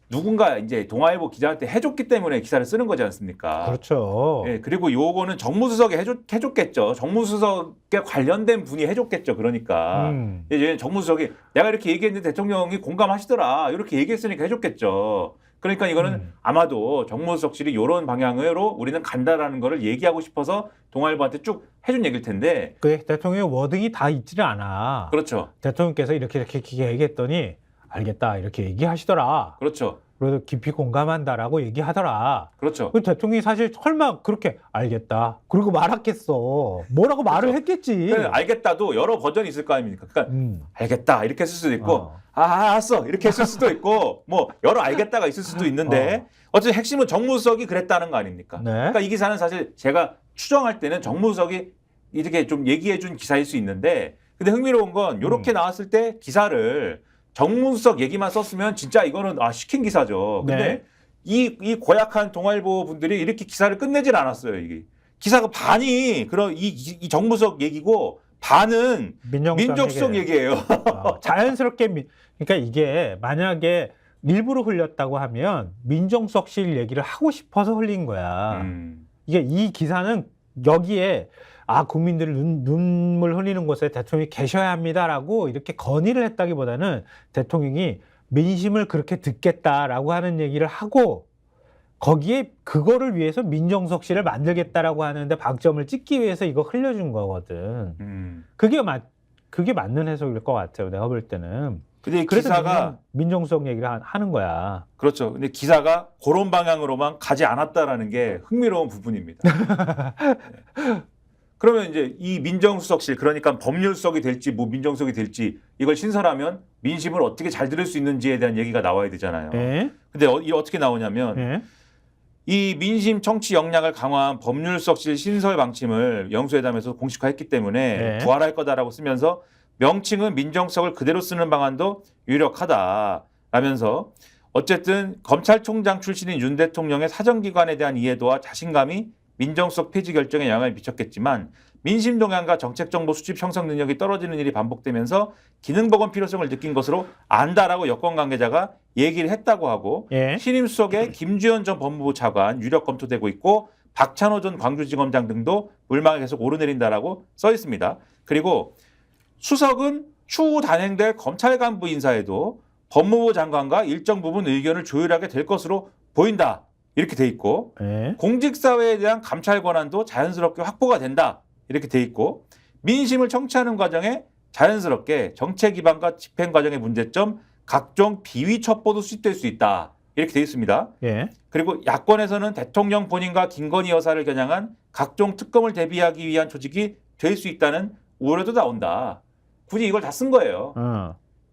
누군가 이제 동아일보 기자한테 해줬기 때문에 기사를 쓰는 거지 않습니까? 그렇죠. 예, 그리고 요거는 정무수석이 해줬겠죠. 정무수석에 관련된 분이 해줬겠죠. 그러니까 이제 정무수석이 내가 이렇게 얘기했는데 대통령이 공감하시더라. 이렇게 얘기했으니까 해줬겠죠. 그러니까 이거는 아마도 정무수석실이 이런 방향으로 우리는 간다라는 거를 얘기하고 싶어서 동아일보한테 쭉 해준 얘기일 텐데. 그 대통령의 워딩이 다 있지는 않아. 그렇죠. 대통령께서 이렇게 얘기했더니 알겠다 이렇게 얘기하시더라. 그렇죠. 그래도 깊이 공감한다라고 얘기하더라. 그렇죠. 그 대통령이 사실 설마 그렇게 알겠다 그리고 말았겠어. 뭐라고 말을 했겠지. 그러니까 알겠다도 여러 버전이 있을 거 아닙니까? 그러니까 알겠다 이렇게 했을 수도 있고 알았어 이렇게 했을 수도 있고 뭐 여러 알겠다가 있을 수도 있는데 어쨌든 핵심은 정무수석이 그랬다는 거 아닙니까? 네. 그러니까 이 기사는 사실 제가 추정할 때는 정무수석이 이렇게 좀 얘기해 준 기사일 수 있는데 근데 흥미로운 건 이렇게 나왔을 때 기사를 정무수석 얘기만 썼으면 진짜 이거는 시킨 기사죠. 근데 네. 이 고약한 동아일보 분들이 이렇게 기사를 끝내질 않았어요. 이게 기사가 반이 그런 이 정무수석 얘기고 반은 민정수석 얘기예요. 자연스럽게 그러니까 이게 만약에 일부러 흘렸다고 하면 민정수석실 얘기를 하고 싶어서 흘린 거야. 이게 이 기사는 여기에 국민들이 눈물 흘리는 곳에 대통령이 계셔야 합니다라고 이렇게 건의를 했다기보다는 대통령이 민심을 그렇게 듣겠다라고 하는 얘기를 하고 거기에 그거를 위해서 민정수석실을 만들겠다라고 하는데 방점을 찍기 위해서 이거 흘려준 거거든. 그게 맞는 해석일 것 같아요. 내가 볼 때는. 근데 기사가 민정수석 얘기를 하는 거야. 그렇죠. 근데 기사가 그런 방향으로만 가지 않았다라는 게 흥미로운 부분입니다. 네. 그러면 이제 이 민정수석실 그러니까 법률수석이 될지 뭐 민정수석이 될지 이걸 신설하면 민심을 어떻게 잘 들을 수 있는지에 대한 얘기가 나와야 되잖아요. 근데 이 어떻게 나오냐면 이 민심 청취 역량을 강화한 법률수석실 신설 방침을 영수회담에서 공식화했기 때문에 부활할 거다라고 쓰면서 명칭은 민정수석을 그대로 쓰는 방안도 유력하다라면서 어쨌든 검찰총장 출신인 윤 대통령의 사정기관에 대한 이해도와 자신감이 민정수석 폐지 결정에 영향을 미쳤겠지만 민심 동향과 정책정보 수집 형성 능력이 떨어지는 일이 반복되면서 기능복원 필요성을 느낀 것으로 안다라고 여권 관계자가 얘기를 했다고 하고 신임 수석의 김주현 전 법무부 차관 유력 검토되고 있고 박찬호 전 광주지검장 등도 물망에 계속 오르내린다라고 써 있습니다. 그리고 수석은 추후 단행될 검찰 간부 인사에도 법무부 장관과 일정 부분 의견을 조율하게 될 것으로 보인다. 이렇게 돼 있고 공직사회에 대한 감찰 권한도 자연스럽게 확보가 된다. 이렇게 돼 있고 민심을 청취하는 과정에 자연스럽게 정책 기반과 집행 과정의 문제점, 각종 비위 첩보도 수집될 수 있다. 이렇게 돼 있습니다. 그리고 야권에서는 대통령 본인과 김건희 여사를 겨냥한 각종 특검을 대비하기 위한 조직이 될 수 있다는 우려도 나온다. 굳이 이걸 다 쓴 거예요.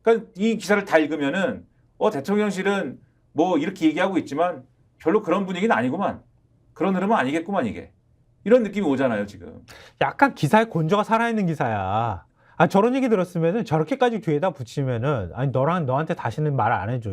그러니까 이 기사를 다 읽으면은 대통령실은 뭐 이렇게 얘기하고 있지만 별로 그런 분위기는 아니구만. 그런 흐름은 아니겠구만 이게. 이런 느낌이 오잖아요 지금. 약간 기사에 곤조가 살아있는 기사야. 저런 얘기 들었으면은 저렇게까지 뒤에다 붙이면은 너한테 다시는 말 안 해줘.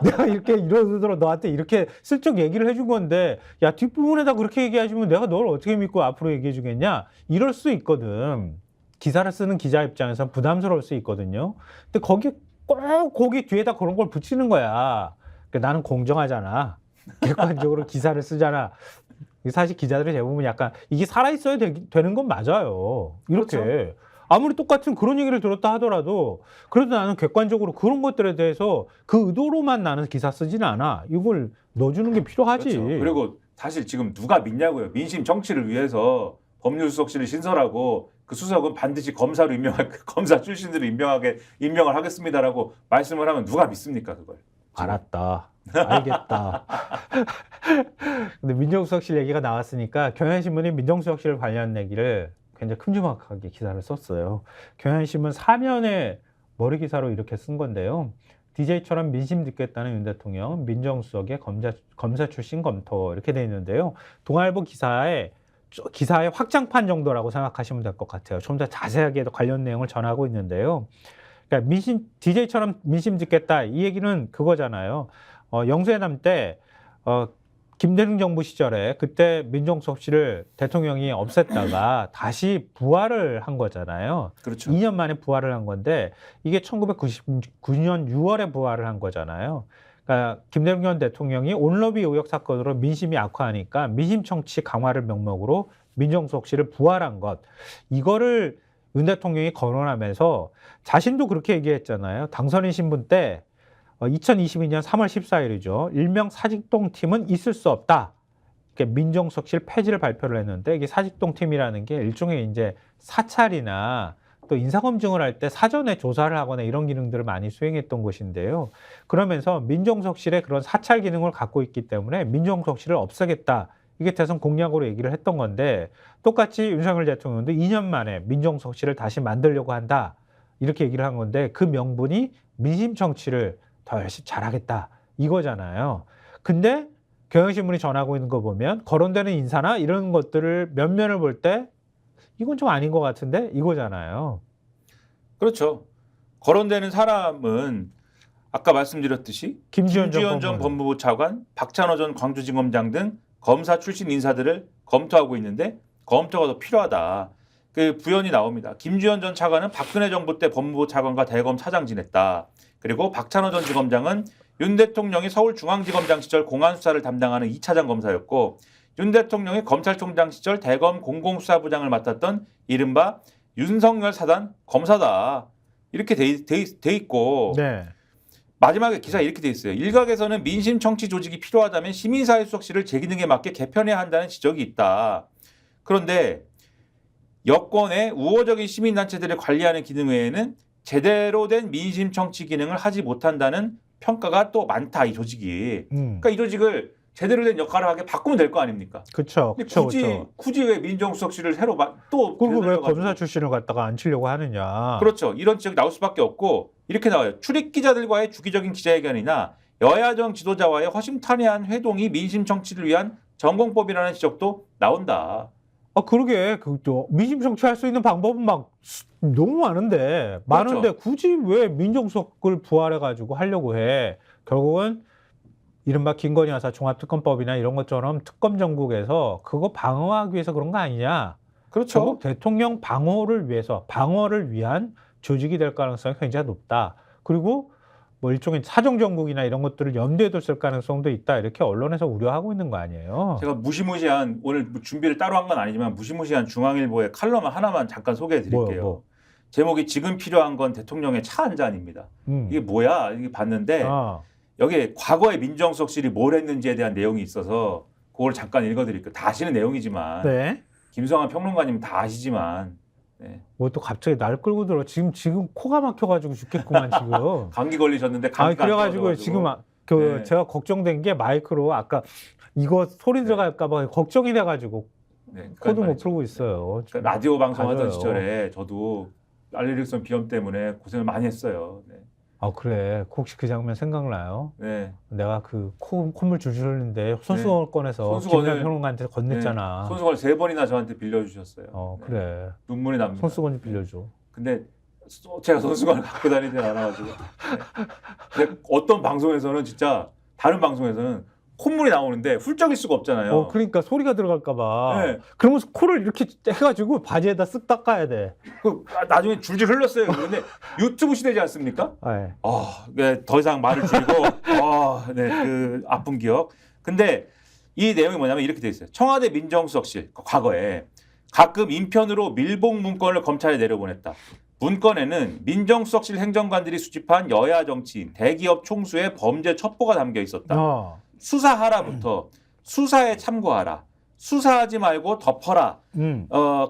내가 이렇게 이러더라 너한테 이렇게 슬쩍 얘기를 해준 건데 야 뒷부분에다 그렇게 얘기해주면 내가 널 어떻게 믿고 앞으로 얘기해 주겠냐. 이럴 수 있거든. 기사를 쓰는 기자 입장에서 부담스러울 수 있거든요. 근데 거기 뒤에다 그런 걸 붙이는 거야. 그러니까 나는 공정하잖아. 객관적으로 기사를 쓰잖아. 사실 기자들이 대부분 약간 이게 살아있어야 되는 건 맞아요. 이렇게. 그렇죠. 아무리 똑같은 그런 얘기를 들었다 하더라도 그래도 나는 객관적으로 그런 것들에 대해서 그 의도로만 나는 기사 쓰지는 않아. 이걸 넣어주는 게 필요하지. 그렇죠. 그리고 사실 지금 누가 믿냐고요. 민심 정치를 위해서 법률수석실을 신설하고 그 수석은 반드시 검사 출신들을 임명을 하겠습니다라고 말씀을 하면 누가 믿습니까 그걸? 알았다. 알겠다. 근데 민정수석실 얘기가 나왔으니까 경향신문이 민정수석실 관련 얘기를 굉장히 큼지막하게 기사를 썼어요. 경향신문 3면의 머리 기사로 이렇게 쓴 건데요. DJ처럼 민심 듣겠다는 윤 대통령, 민정수석의 검사 출신 검토 이렇게 돼 있는데요. 동아일보 기사의 확장판 정도라고 생각하시면 될 것 같아요. 좀 더 자세하게 관련 내용을 전하고 있는데요. 그러니까 DJ처럼 민심 듣겠다 이 얘기는 그거잖아요. 영수회담 때 김대중 정부 시절에 그때 민정수석실을 대통령이 없앴다가 다시 부활을 한 거잖아요. 그렇죠. 2년 만에 부활을 한 건데 이게 1999년 6월에 부활을 한 거잖아요. 그러니까 김대중 전 대통령이 온러비 의혹 사건으로 민심이 악화하니까 민심 청취 강화를 명목으로 민정수석실을 부활한 것. 이거를 윤 대통령이 거론하면서 자신도 그렇게 얘기했잖아요. 당선인 신분 때 2022년 3월 14일이죠. 일명 사직동 팀은 있을 수 없다. 민정수석실 폐지를 발표를 했는데 이게 사직동 팀이라는 게 일종의 이제 사찰이나 또 인사검증을 할 때 사전에 조사를 하거나 이런 기능들을 많이 수행했던 곳인데요. 그러면서 민정수석실에 그런 사찰 기능을 갖고 있기 때문에 민정수석실을 없애겠다. 이게 대선 공약으로 얘기를 했던 건데 똑같이 윤석열 대통령도 2년 만에 민정수석실을 다시 만들려고 한다. 이렇게 얘기를 한 건데 그 명분이 민심 청취를 더 열심히 잘하겠다. 이거잖아요. 근데 경향신문이 전하고 있는 거 보면 거론되는 인사나 이런 것들을 면면을 볼 때 이건 좀 아닌 것 같은데 이거잖아요. 그렇죠. 거론되는 사람은 아까 말씀드렸듯이 김지현 전 법무부 차관, 박찬호 전 광주지검장 등 검사 출신 인사들을 검토하고 있는데 검토가 더 필요하다. 그 부연이 나옵니다. 김주현 전 차관은 박근혜 정부 때 법무부 차관과 대검 차장 지냈다. 그리고 박찬호 전 지검장은 윤 대통령이 서울중앙지검장 시절 공안수사를 담당하는 2차장 검사였고 윤 대통령이 검찰총장 시절 대검 공공수사부장을 맡았던 이른바 윤석열 사단 검사다. 이렇게 돼 있고 네. 마지막에 기사에 이렇게 돼 있어요. 일각에서는 민심 청취 조직이 필요하다면 시민사회수석실을 제 기능에 맞게 개편해야 한다는 지적이 있다. 그런데 여권의 우호적인 시민단체들을 관리하는 기능 외에는 제대로 된 민심 청취 기능을 하지 못한다는 평가가 또 많다. 이 조직이. 그러니까 이 조직을 제대로 된 역할을 하게 바꾸면 될 거 아닙니까? 그렇죠. 굳이 왜 민정수석실을 새로 또 그리고 왜 검사 출신을 갖다가 앉히려고 하느냐. 그렇죠. 이런 지적이 나올 수밖에 없고 이렇게 나와요. 출입 기자들과의 주기적인 기자회견이나 여야정 지도자와의 허심탄회한 회동이 민심 청취를 위한 전공법이라는 지적도 나온다. 아, 그러게. 그또 민심 청취할 수 있는 방법은 막 너무 많은데 그렇죠. 굳이 왜 민정수석을 부활해가지고 하려고 해. 결국은 이른바 김건희 여사 종합특검법이나 이런 것처럼 특검 전국에서 그거 방어하기 위해서 그런 거 아니냐. 그렇죠. 결국 대통령 방어를 위한 조직이 될 가능성이 굉장히 높다. 그리고 뭐 일종의 사정정국이나 이런 것들을 염두에 뒀을 가능성도 있다. 이렇게 언론에서 우려하고 있는 거 아니에요. 제가 무시무시한 오늘 준비를 따로 한 건 아니지만 무시무시한 중앙일보의 칼럼 하나만 잠깐 소개해 드릴게요. 뭐. 제목이 지금 필요한 건 대통령의 차 한 잔입니다. 이게 뭐야? 이게 봤는데 여기에 과거에 민정수석실이 뭘 했는지에 대한 내용이 있어서 그걸 잠깐 읽어드릴게요. 다 아시는 내용이지만 네. 김성환 평론가님 다 아시지만 네. 뭐 또 갑자기 날 끌고 들어. 지금 코가 막혀가지고 죽겠구만 지금. 감기 걸리셨는데 감기가 그래가지고 지금 네. 제가 걱정된 게 마이크로 아까 이거 소리 들어갈까봐 걱정이 돼가지고 코도 못 풀고 있어요. 그러니까 라디오 방송하던 맞아요. 시절에 저도 알레르기성 비염 때문에 고생을 많이 했어요. 네. 아 그래. 혹시 그 장면 생각나요? 네. 내가 그 콧물 줄줄 흘리는데 손수건을 꺼내서 김남 평론가한테 건넸잖아. 네. 손수건을 3번이나 저한테 빌려주셨어요. 네. 그래. 눈물이 납니다. 손수건 좀 빌려줘. 근데 제가 손수건을 갖고 다니진 않아가지고. 네. 근데 어떤 방송에서는 진짜 다른 방송에서는 콧물이 나오는데 훌쩍일 수가 없잖아요. 그러니까 소리가 들어갈까봐. 네. 그러면서 코를 이렇게 해가지고 바지에다 쓱 닦아야 돼. 나중에 줄줄 흘렸어요. 근데 유튜브 시대지 않습니까? 네. 네, 더 이상 말을 줄이고, 네, 그 아픈 기억. 근데 이 내용이 뭐냐면 이렇게 돼 있어요. 청와대 민정수석실 과거에 가끔 인편으로 밀봉 문건을 검찰에 내려보냈다. 문건에는 민정수석실 행정관들이 수집한 여야 정치인, 대기업 총수의 범죄 첩보가 담겨 있었다. 수사하라부터 수사에 참고하라, 수사하지 말고 덮어라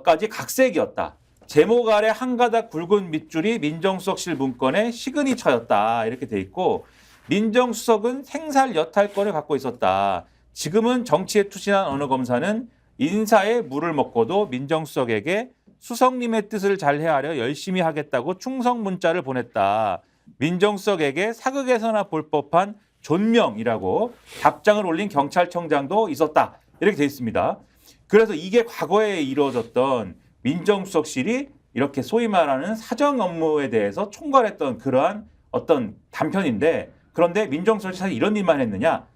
까지 각색이었다. 제목 아래 한 가닥 굵은 밑줄이 민정수석실 문건의 시그니처였다. 이렇게 돼 있고 민정수석은 생살 여탈권을 갖고 있었다. 지금은 정치에 투신한 어느 검사는 인사에 물을 먹고도 민정수석에게 수석님의 뜻을 잘 헤아려 열심히 하겠다고 충성 문자를 보냈다. 민정수석에게 사극에서나 볼 법한 존명이라고 답장을 올린 경찰청장도 있었다. 이렇게 돼 있습니다. 그래서 이게 과거에 이루어졌던 민정수석실이 이렇게 소위 말하는 사정 업무에 대해서 총괄했던 그러한 어떤 단편인데 그런데 민정수석실이 이런 일만 했느냐?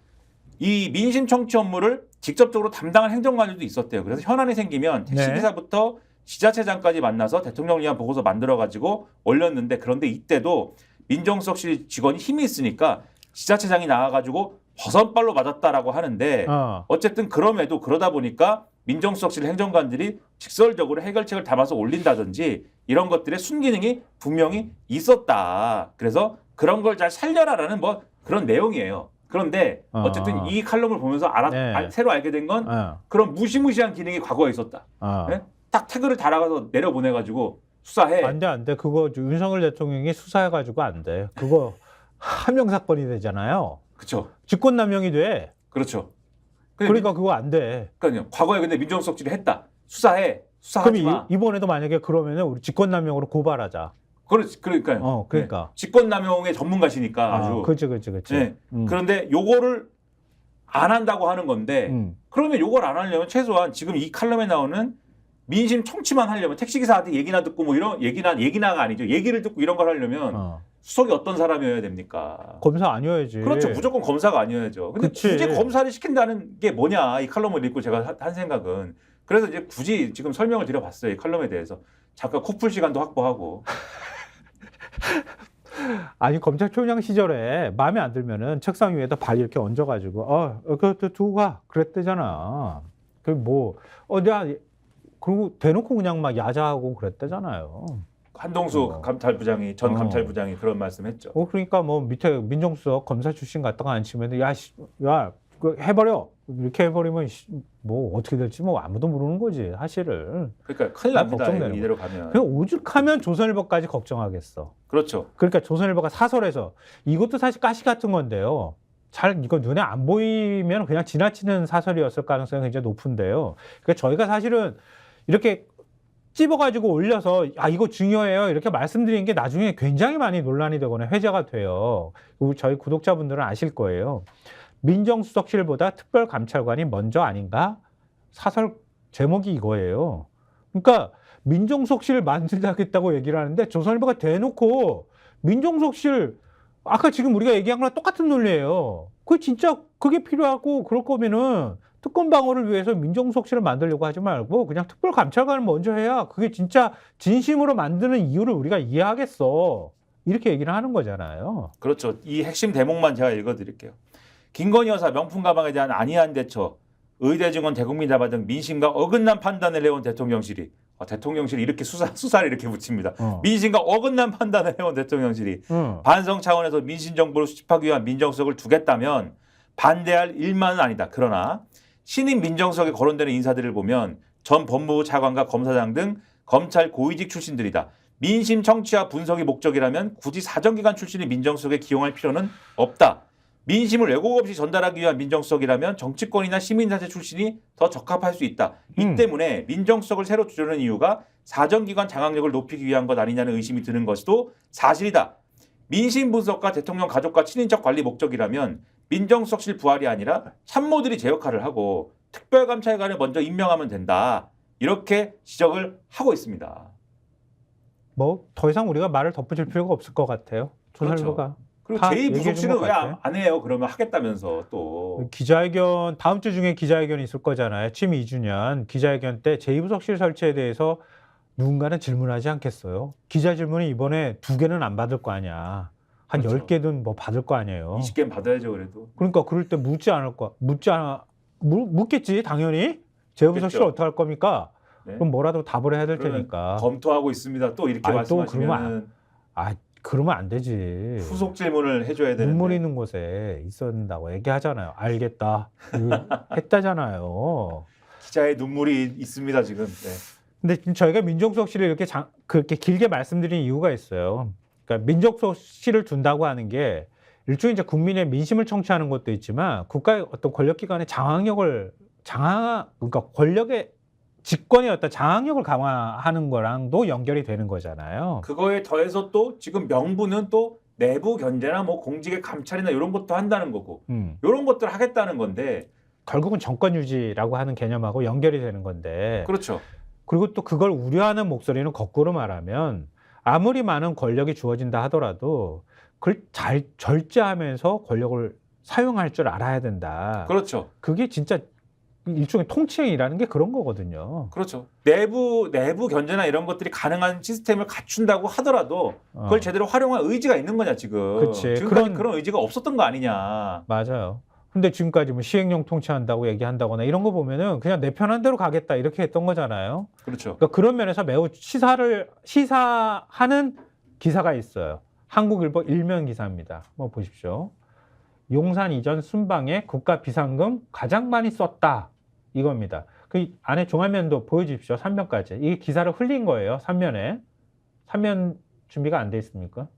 이 민심 청취 업무를 직접적으로 담당한 행정관들도 있었대요. 그래서 현안이 생기면 택시기사부터 지자체장까지 만나서 대통령을 위한 보고서 만들어가지고 올렸는데 그런데 이때도 민정수석실 직원이 힘이 있으니까 지자체장이 나와가지고 버선발로 맞았다라고 하는데 어쨌든 그럼에도 그러다 보니까 민정수석실 행정관들이 직설적으로 해결책을 담아서 올린다든지 이런 것들의 순기능이 분명히 있었다. 그래서 그런 걸 잘 살려라라는 뭐 그런 내용이에요. 그런데 어쨌든 이 칼럼을 보면서 새로 알게 된 건 그런 무시무시한 기능이 과거에 있었다. 네? 딱 태그를 달아가서 내려보내가지고 수사해. 안 돼. 그거 윤석열 대통령이 수사해가지고 안 돼. 그거 하명 사건이 되잖아요. 그렇죠. 직권남용이 돼. 그렇죠. 그러니까 그거 안 돼. 그러니까요. 과거에 근데 민정수석실이 했다. 수사해. 그럼 수사하지 마. 이번에도 만약에 그러면은 우리 직권남용으로 고발하자. 그러니까요. 그러니까. 네. 직권남용의 전문가시니까 아주. 그렇지. 네. 그런데 요거를 안 한다고 하는 건데 그러면 요걸 안 하려면 최소한 지금 이 칼럼에 나오는 민심 청취만 하려면 택시기사한테 얘기나 듣고 뭐 이런 얘기나가 아니죠. 얘기를 듣고 이런 걸 하려면 수석이 어떤 사람이어야 됩니까? 검사 아니어야지. 그렇죠. 무조건 검사가 아니어야죠. 근데 그치. 굳이 검사를 시킨다는 게 뭐냐. 이 칼럼을 읽고 제가 한 생각은. 그래서 이제 굳이 지금 설명을 드려봤어요. 이 칼럼에 대해서. 잠깐 코풀 시간도 확보하고. 아니 검찰총장 시절에 마음에 안 들면은 책상 위에다 발 이렇게 얹어가지고 그것도 두고 가 그랬대잖아. 내가 그리고 대놓고 그냥 막 야자하고 그랬대잖아요. 한동수 감찰부장이 전 감찰부장이 그런 말씀했죠. 그러니까 뭐 밑에 민정수석 검사 출신 갖다가 앉히면 야 그거 해버려 이렇게 해버리면 뭐 어떻게 될지 뭐 아무도 모르는 거지 사실을. 그러니까 큰일 납니다. 이대로 가면. 그냥 오죽하면 조선일보까지 걱정하겠어. 그렇죠. 그러니까 조선일보가 사설에서 이것도 사실 가시 같은 건데요. 잘 이거 눈에 안 보이면 그냥 지나치는 사설이었을 가능성이 굉장히 높은데요. 그러니까 저희가 사실은 이렇게 찝어가지고 올려서 이거 중요해요 이렇게 말씀드린 게 나중에 굉장히 많이 논란이 되거나 회자가 돼요. 저희 구독자분들은 아실 거예요. 민정수석실보다 특별감찰관이 먼저 아닌가? 사설 제목이 이거예요. 그러니까 민정수석실 만들겠다고 얘기를 하는데 조선일보가 대놓고 민정수석실 아까 지금 우리가 얘기한 거랑 똑같은 논리예요. 그게 필요하고 그럴 거면은 특검 방어를 위해서 민정수석실을 만들려고 하지 말고 그냥 특별감찰관을 먼저 해야 그게 진짜 진심으로 만드는 이유를 우리가 이해하겠어. 이렇게 얘기를 하는 거잖아요. 그렇죠. 이 핵심 대목만 제가 읽어드릴게요. 김건희 여사 명품 가방에 대한 안이한 대처, 의대 증원 대국민 자반 등 민심과 어긋난 판단을 해온 대통령실이 대통령실이 이렇게 수사를 이렇게 붙입니다. 민심과 어긋난 판단을 해온 대통령실이 반성 차원에서 민심 정보를 수집하기 위한 민정수석을 두겠다면 반대할 일만은 아니다. 그러나 신임 민정수석에 거론되는 인사들을 보면 전 법무부 차관과 검사장 등 검찰 고위직 출신들이다. 민심 청취와 분석이 목적이라면 굳이 사정기관 출신의 민정수석에 기용할 필요는 없다. 민심을 왜곡 없이 전달하기 위한 민정수석이라면 정치권이나 시민단체 출신이 더 적합할 수 있다. 이 때문에 민정수석을 새로 두려는 이유가 사정기관 장악력을 높이기 위한 것 아니냐는 의심이 드는 것도 사실이다. 민심 분석과 대통령 가족과 친인척 관리 목적이라면 민정수석실 부활이 아니라 참모들이 제 역할을 하고 특별감찰관을 먼저 임명하면 된다. 이렇게 지적을 하고 있습니다. 뭐 더 이상 우리가 말을 덧붙일 필요가 없을 것 같아요. 조선일보가. 그렇죠. 그리고 제2부속실은 왜 안 해요? 그러면 하겠다면서 또. 기자회견 다음 주 중에 기자회견이 있을 거잖아요. 취임 2주년 기자회견 때 제2부속실 설치에 대해서 누군가는 질문하지 않겠어요? 기자 질문이 이번에 2개는 안 받을 거 아니야. 한 그렇죠. 10개든 뭐 받을 거 아니에요. 20개는 받아야죠 그래도. 그러니까 그럴 때 묻겠지 당연히. 제2부속실 어떻게 할 겁니까? 네. 그럼 뭐라도 답을 해야 될 테니까. 검토하고 있습니다. 또 이렇게 말씀하시면 그러면 안 되지. 후속 질문을 해줘야 되는데. 눈물 있는 곳에 있었다고 얘기하잖아요. 알겠다. 했다잖아요. 기자의 눈물이 있습니다 지금. 네. 근데 지금 저희가 민정수석실을 이렇게 그렇게 길게 말씀드린 이유가 있어요. 그러니까 민정수석실을 둔다고 하는 게 일종의 이제 국민의 민심을 청취하는 것도 있지만 국가의 어떤 권력기관의 그러니까 권력의 집권의 어떤 장악력을 강화하는 거랑도 연결이 되는 거잖아요. 그거에 더해서 또 지금 명분은 또 내부 견제나 뭐 공직의 감찰이나 이런 것도 한다는 거고 이런 것들 하겠다는 건데 결국은 정권 유지라고 하는 개념하고 연결이 되는 건데. 그렇죠. 그리고 또 그걸 우려하는 목소리는 거꾸로 말하면 아무리 많은 권력이 주어진다 하더라도 그걸 잘 절제하면서 권력을 사용할 줄 알아야 된다. 그렇죠. 그게 진짜 일종의 통치행위라는 게 그런 거거든요. 그렇죠. 내부 견제나 이런 것들이 가능한 시스템을 갖춘다고 하더라도 그걸 제대로 활용할 의지가 있는 거냐 지금. 그치. 지금까지 그런 의지가 없었던 거 아니냐. 맞아요. 근데 지금까지 뭐 시행령 통치한다고 얘기한다거나 이런 거 보면은 그냥 내 편한 대로 가겠다 이렇게 했던 거잖아요. 그렇죠. 그러니까 그런 면에서 매우 시사하는 기사가 있어요. 한국일보 일면 기사입니다. 한번 보십시오. 용산 이전 순방에 국가 비상금 가장 많이 썼다. 이겁니다. 그 안에 종합면도 보여주십시오. 3면까지. 이 기사를 흘린 거예요. 3면에. 3면 준비가 안 돼 있습니까?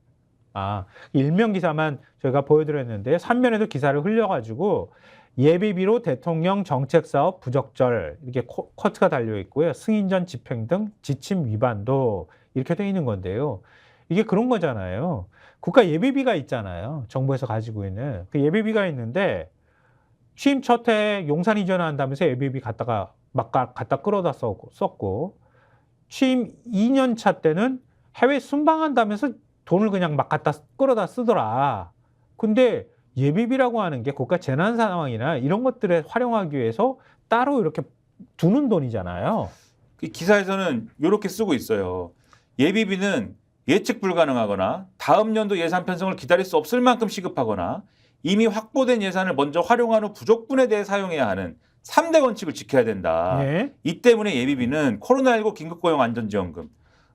아, 일면 기사만 저희가 보여드렸는데 3면에도 기사를 흘려가지고 예비비로 대통령 정책사업 부적절 이렇게 커트가 달려 있고요. 승인 전 집행 등 지침 위반도 이렇게 돼 있는 건데요. 이게 그런 거잖아요. 국가 예비비가 있잖아요. 정부에서 가지고 있는 그 예비비가 있는데 취임 첫 해 용산 이전한다면서 예비비 갖다가 막 갖다 끌어다 썼고 취임 2년 차 때는 해외 순방한다면서 돈을 그냥 막 갖다 끌어다 쓰더라. 근데 예비비라고 하는 게 국가 재난 상황이나 이런 것들에 활용하기 위해서 따로 이렇게 두는 돈이잖아요. 그 기사에서는 이렇게 쓰고 있어요. 예비비는 예측 불가능하거나 다음 연도 예산 편성을 기다릴 수 없을 만큼 시급하거나 이미 확보된 예산을 먼저 활용한 후 부족분에 대해 사용해야 하는 3대 원칙을 지켜야 된다. 예. 이 때문에 예비비는 코로나19 긴급고용 안전지원금,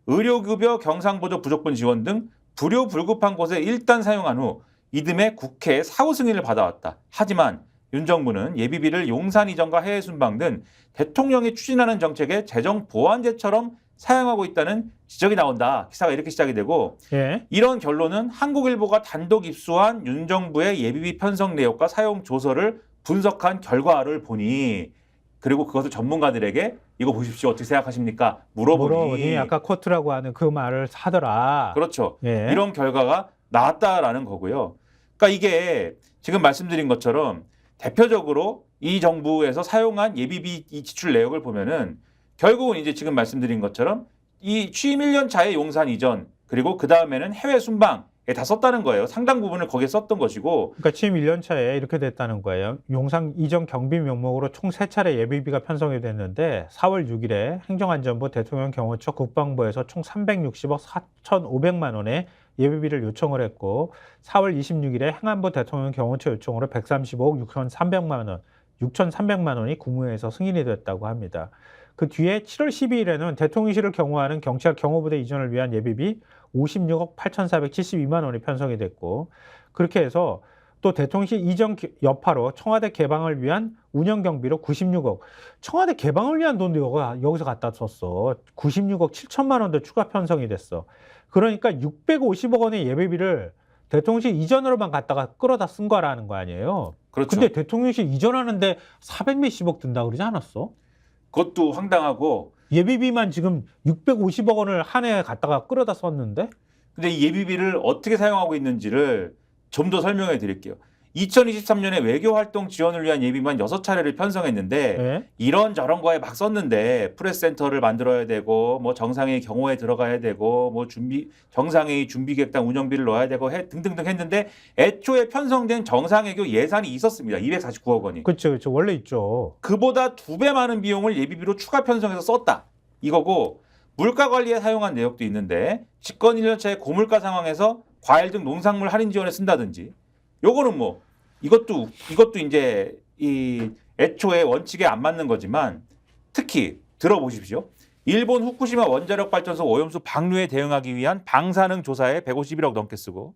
의료급여 경상보조 부족분 지원 등 불효 불급한 곳에 일단 사용한 후 이듬해 국회 사후 승인을 받아왔다. 하지만 윤 정부는 예비비를 용산 이전과 해외 순방 등 대통령이 추진하는 정책의 재정 보완제처럼 사용하고 있다는 지적이 나온다. 기사가 이렇게 시작이 되고 예. 이런 결론은 한국일보가 단독 입수한 윤 정부의 예비비 편성 내역과 사용 조서를 분석한 결과를 보니 그리고 그것을 전문가들에게 이거 보십시오. 어떻게 생각하십니까? 물어보니 아까 코트라고 하는 그 말을 하더라. 그렇죠. 예. 이런 결과가 나왔다라는 거고요. 그러니까 이게 지금 말씀드린 것처럼 대표적으로 이 정부에서 사용한 예비비 이 지출 내역을 보면은 결국은 이제 지금 말씀드린 것처럼 이 취임 1년 차의 용산 이전 그리고 그 다음에는 해외 순방에 다 썼다는 거예요. 상당 부분을 거기에 썼던 것이고. 그러니까 취임 1년 차에 이렇게 됐다는 거예요. 용산 이전 경비 명목으로 총 3차례 예비비가 편성이 됐는데 4월 6일에 행정안전부 대통령 경호처 국방부에서 총 360억 4,500만 원의 예비비를 요청을 했고 4월 26일에 행안부 대통령 경호처 요청으로 135억 6,300만 원이 국무회에서 승인이 됐다고 합니다. 그 뒤에 7월 12일에는 대통령실을 경호하는 경찰 경호부대 이전을 위한 예비비 56억 8,472만 원이 편성이 됐고 그렇게 해서 또 대통령실 이전 여파로 청와대 개방을 위한 운영 경비로 96억 청와대 개방을 위한 돈도 여기서 갖다 썼어. 96억 7천만 원도 추가 편성이 됐어. 그러니까 650억 원의 예비비를 대통령실 이전으로만 갖다가 끌어다 쓴 거라는 거 아니에요. 그렇죠. 근데 대통령실 이전하는데 400몇십억 든다 그러지 않았어? 그것도 황당하고 예비비만 지금 650억 원을 한 해에 갖다가 끌어다 썼는데? 근데 이 예비비를 어떻게 사용하고 있는지를 좀 더 설명해 드릴게요. 2023년에 외교활동 지원을 위한 예비만 6차례를 편성했는데 네. 이런저런 거에 막 썼는데 프레스센터를 만들어야 되고 뭐 정상회의 경호에 들어가야 되고 뭐 정상회의 준비객단 운영비를 넣어야 되고 등등등 했는데 애초에 편성된 정상외교 예산이 있었습니다. 249억 원이. 그렇죠. 원래 있죠. 그보다 2배 많은 비용을 예비비로 추가 편성해서 썼다. 이거고 물가 관리에 사용한 내역도 있는데 집권 1년차의 고물가 상황에서 과일 등 농산물 할인 지원에 쓴다든지 요거는 뭐 이것도 이제 이 애초에 원칙에 안 맞는 거지만 특히 들어보십시오. 일본 후쿠시마 원자력 발전소 오염수 방류에 대응하기 위한 방사능 조사에 151억 넘게 쓰고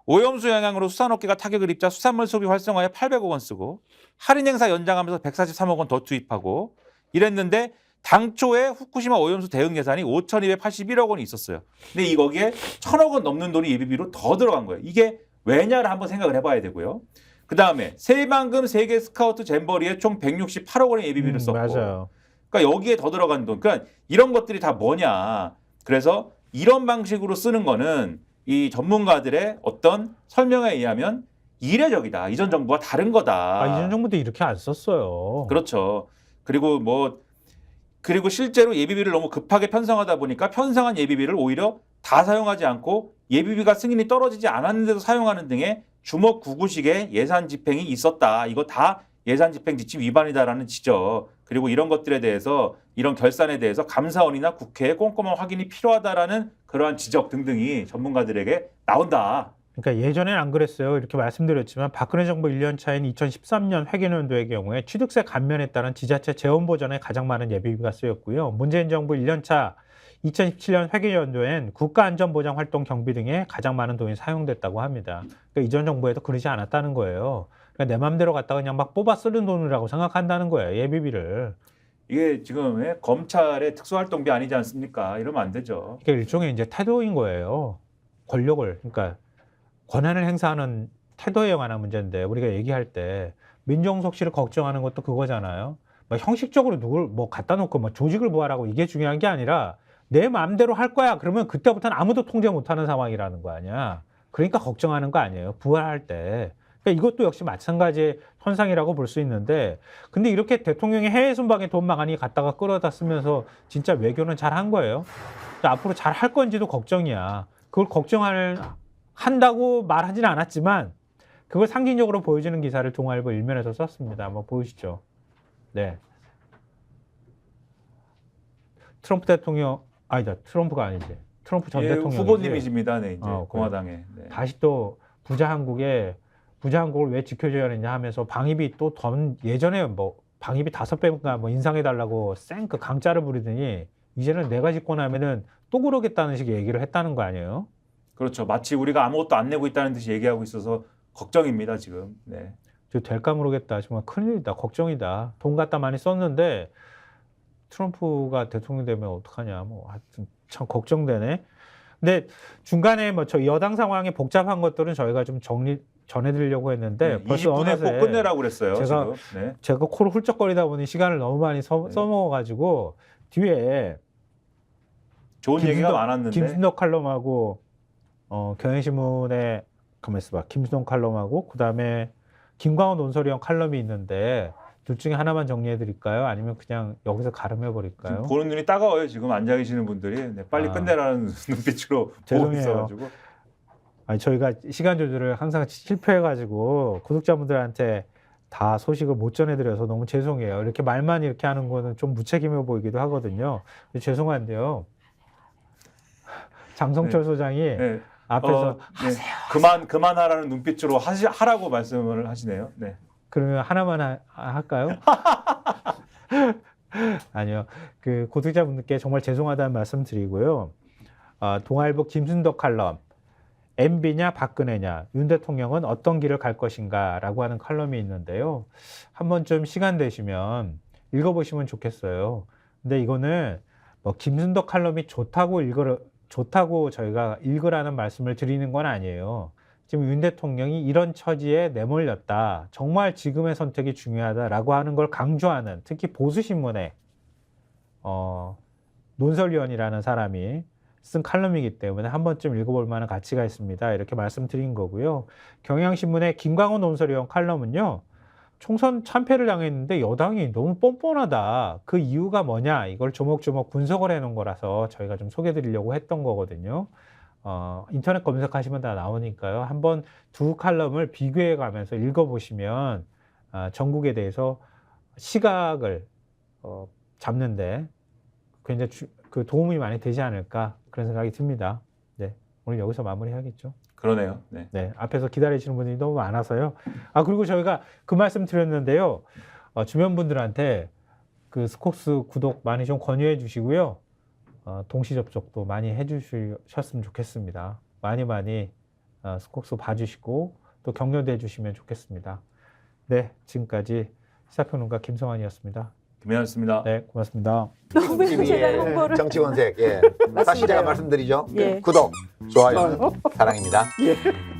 오염수 영향으로 수산업계가 타격을 입자 수산물 소비 활성화에 800억 원 쓰고 할인 행사 연장하면서 143억 원 더 투입하고 이랬는데 당초에 후쿠시마 오염수 대응 예산이 5,281억 원이 있었어요. 근데 이 거기에 1,000억 원 넘는 돈이 예비비로 더 들어간 거예요. 이게 왜냐를 한번 생각을 해봐야 되고요. 그 다음에 세방금 세계 스카우트 잼버리에 총 168억 원의 예비비를 썼고, 맞아요. 그러니까 여기에 더 들어간 돈, 그러니까 이런 것들이 다 뭐냐? 그래서 이런 방식으로 쓰는 거는 이 전문가들의 어떤 설명에 의하면 이례적이다. 이전 정부와 다른 거다. 이전 정부도 이렇게 안 썼어요. 그렇죠. 그리고 실제로 예비비를 너무 급하게 편성하다 보니까 편성한 예비비를 오히려 다 사용하지 않고 예비비가 승인이 떨어지지 않았는데도 사용하는 등의 주먹구구식의 예산 집행이 있었다. 이거 다 예산 집행 지침 위반이다라는 지적. 그리고 이런 것들에 대해서 이런 결산에 대해서 감사원이나 국회의 꼼꼼한 확인이 필요하다라는 그러한 지적 등등이 전문가들에게 나온다. 그러니까 예전엔 안 그랬어요. 이렇게 말씀드렸지만 박근혜 정부 1년 차인 2013년 회계연도의 경우에 취득세 감면에 따른 지자체 재원 보전에 가장 많은 예비비가 쓰였고요. 문재인 정부 1년 차 2017년 회계연도엔 국가안전보장 활동 경비 등에 가장 많은 돈이 사용됐다고 합니다. 그러니까 이전 정부에도 그러지 않았다는 거예요. 그러니까 내 맘대로 갖다가 그냥 막 뽑아 쓰는 돈이라고 생각한다는 거예요. 예비비를. 이게 지금 검찰의 특수활동비 아니지 않습니까? 이러면 안 되죠. 이게 일종의 이제 태도인 거예요. 권력을 그러니까 권한을 행사하는 태도에 관한 문제인데 우리가 얘기할 때 민정속실을 걱정하는 것도 그거잖아요. 뭐 형식적으로 누굴 뭐 갖다 놓고 뭐 조직을 부활하고 이게 중요한 게 아니라 내 마음대로 할 거야. 그러면 그때부터는 아무도 통제 못하는 상황이라는 거 아니야. 그러니까 걱정하는 거 아니에요. 부활할 때. 그러니까 이것도 역시 마찬가지의 현상이라고 볼 수 있는데 근데 이렇게 대통령이 해외 순방에 돈 많이 갖다가 끌어다 쓰면서 진짜 외교는 잘 한 거예요. 앞으로 잘 할 건지도 걱정이야. 그걸 한다고 말하지는 않았지만 그걸 상징적으로 보여주는 기사를 동아일보 일면에서 썼습니다. 한번 보시죠. 네. 트럼프 대통령 아니다. 트럼프가 아니지. 트럼프 전 대통령 후보님이십니다. 네, 이제 공화당에. 네. 다시 또 부자한국을 왜 지켜줘야 하느냐 하면서 방위비 또 예전에 뭐 방위비 5배인가 뭐 인상해달라고 쌩그 강짜를 부리더니 이제는 내가 집권 하면은 또 그러겠다는 식의 얘기를 했다는 거 아니에요? 그렇죠. 마치 우리가 아무것도 안 내고 있다는 듯이 얘기하고 있어서 걱정입니다, 지금. 네. 저 될까 모르겠다. 정말 큰일이다. 걱정이다. 돈 갖다 많이 썼는데 트럼프가 대통령 되면 어떡하냐. 뭐 하여튼 참 걱정되네. 근데 중간에 뭐 저 여당 상황이 복잡한 것들은 저희가 좀 전해드리려고 했는데 네, 벌써 20분에 어느새 꼭 끝내라고 그랬어요. 제가 지금. 네. 제가 코를 훌쩍거리다 보니 시간을 너무 많이 써먹어가지고 뒤에 좋은 얘기가 많았는데. 김순덕 칼럼하고 경향신문에 가만 있어봐. 김순덕 칼럼하고 그다음에 김광원 논설위원 칼럼이 있는데 둘 중에 하나만 정리해 드릴까요? 아니면 그냥 여기서 가름해 버릴까요? 지금 보는 눈이 따가워요. 지금 앉아 계시는 분들이 네, 빨리 끝내라는 눈빛으로 보고 죄송해요. 있어가지고. 아니 저희가 시간 조절을 항상 실패해가지고 구독자분들한테 다 소식을 못 전해드려서 너무 죄송해요. 이렇게 말만 이렇게 하는 거는 좀 무책임해 보이기도 하거든요. 죄송한데요. 장성철 네. 소장이 네. 앞에서 네. 그만하라는 눈빛으로 하라고 말씀을 하시네요. 네. 그러면 하나만 할까요? 아니요. 그 구독자분들께 정말 죄송하다는 말씀 드리고요. 동아일보 김순덕 칼럼 MB냐 박근혜냐 윤 대통령은 어떤 길을 갈 것인가 라고 하는 칼럼이 있는데요. 한번 좀 시간 되시면 읽어보시면 좋겠어요. 근데 이거는 뭐 김순덕 칼럼이 좋다고 저희가 읽으라는 말씀을 드리는 건 아니에요. 지금 윤 대통령이 이런 처지에 내몰렸다. 정말 지금의 선택이 중요하다라고 하는 걸 강조하는 특히 보수신문의 논설위원이라는 사람이 쓴 칼럼이기 때문에 한 번쯤 읽어볼 만한 가치가 있습니다. 이렇게 말씀드린 거고요. 경향신문의 김광원 논설위원 칼럼은요. 총선 참패를 당했는데 여당이 너무 뻔뻔하다. 그 이유가 뭐냐. 이걸 조목조목 분석을 해놓은 거라서 저희가 좀 소개해드리려고 했던 거거든요. 인터넷 검색하시면 다 나오니까요. 한번 두 칼럼을 비교해 가면서 읽어보시면 전국에 대해서 시각을 잡는데 굉장히 그 도움이 많이 되지 않을까 그런 생각이 듭니다. 네, 오늘 여기서 마무리해야겠죠. 그러네요. 네. 네, 앞에서 기다리시는 분들이 너무 많아서요. 그리고 저희가 그 말씀 드렸는데요. 주변 분들한테 그 스콕스 구독 많이 좀 권유해 주시고요. 동시 접속도 많이 해주셨으면 좋겠습니다. 많이 스콕스 봐주시고 또 격려도 해주시면 좋겠습니다. 네, 지금까지 시사평론가 김성환이었습니다. 김현수입니다. 네, 고맙습니다. TV의 정치권색. 다시 제가 말씀드리죠. 예. 구독, 좋아요, 사랑입니다. 예.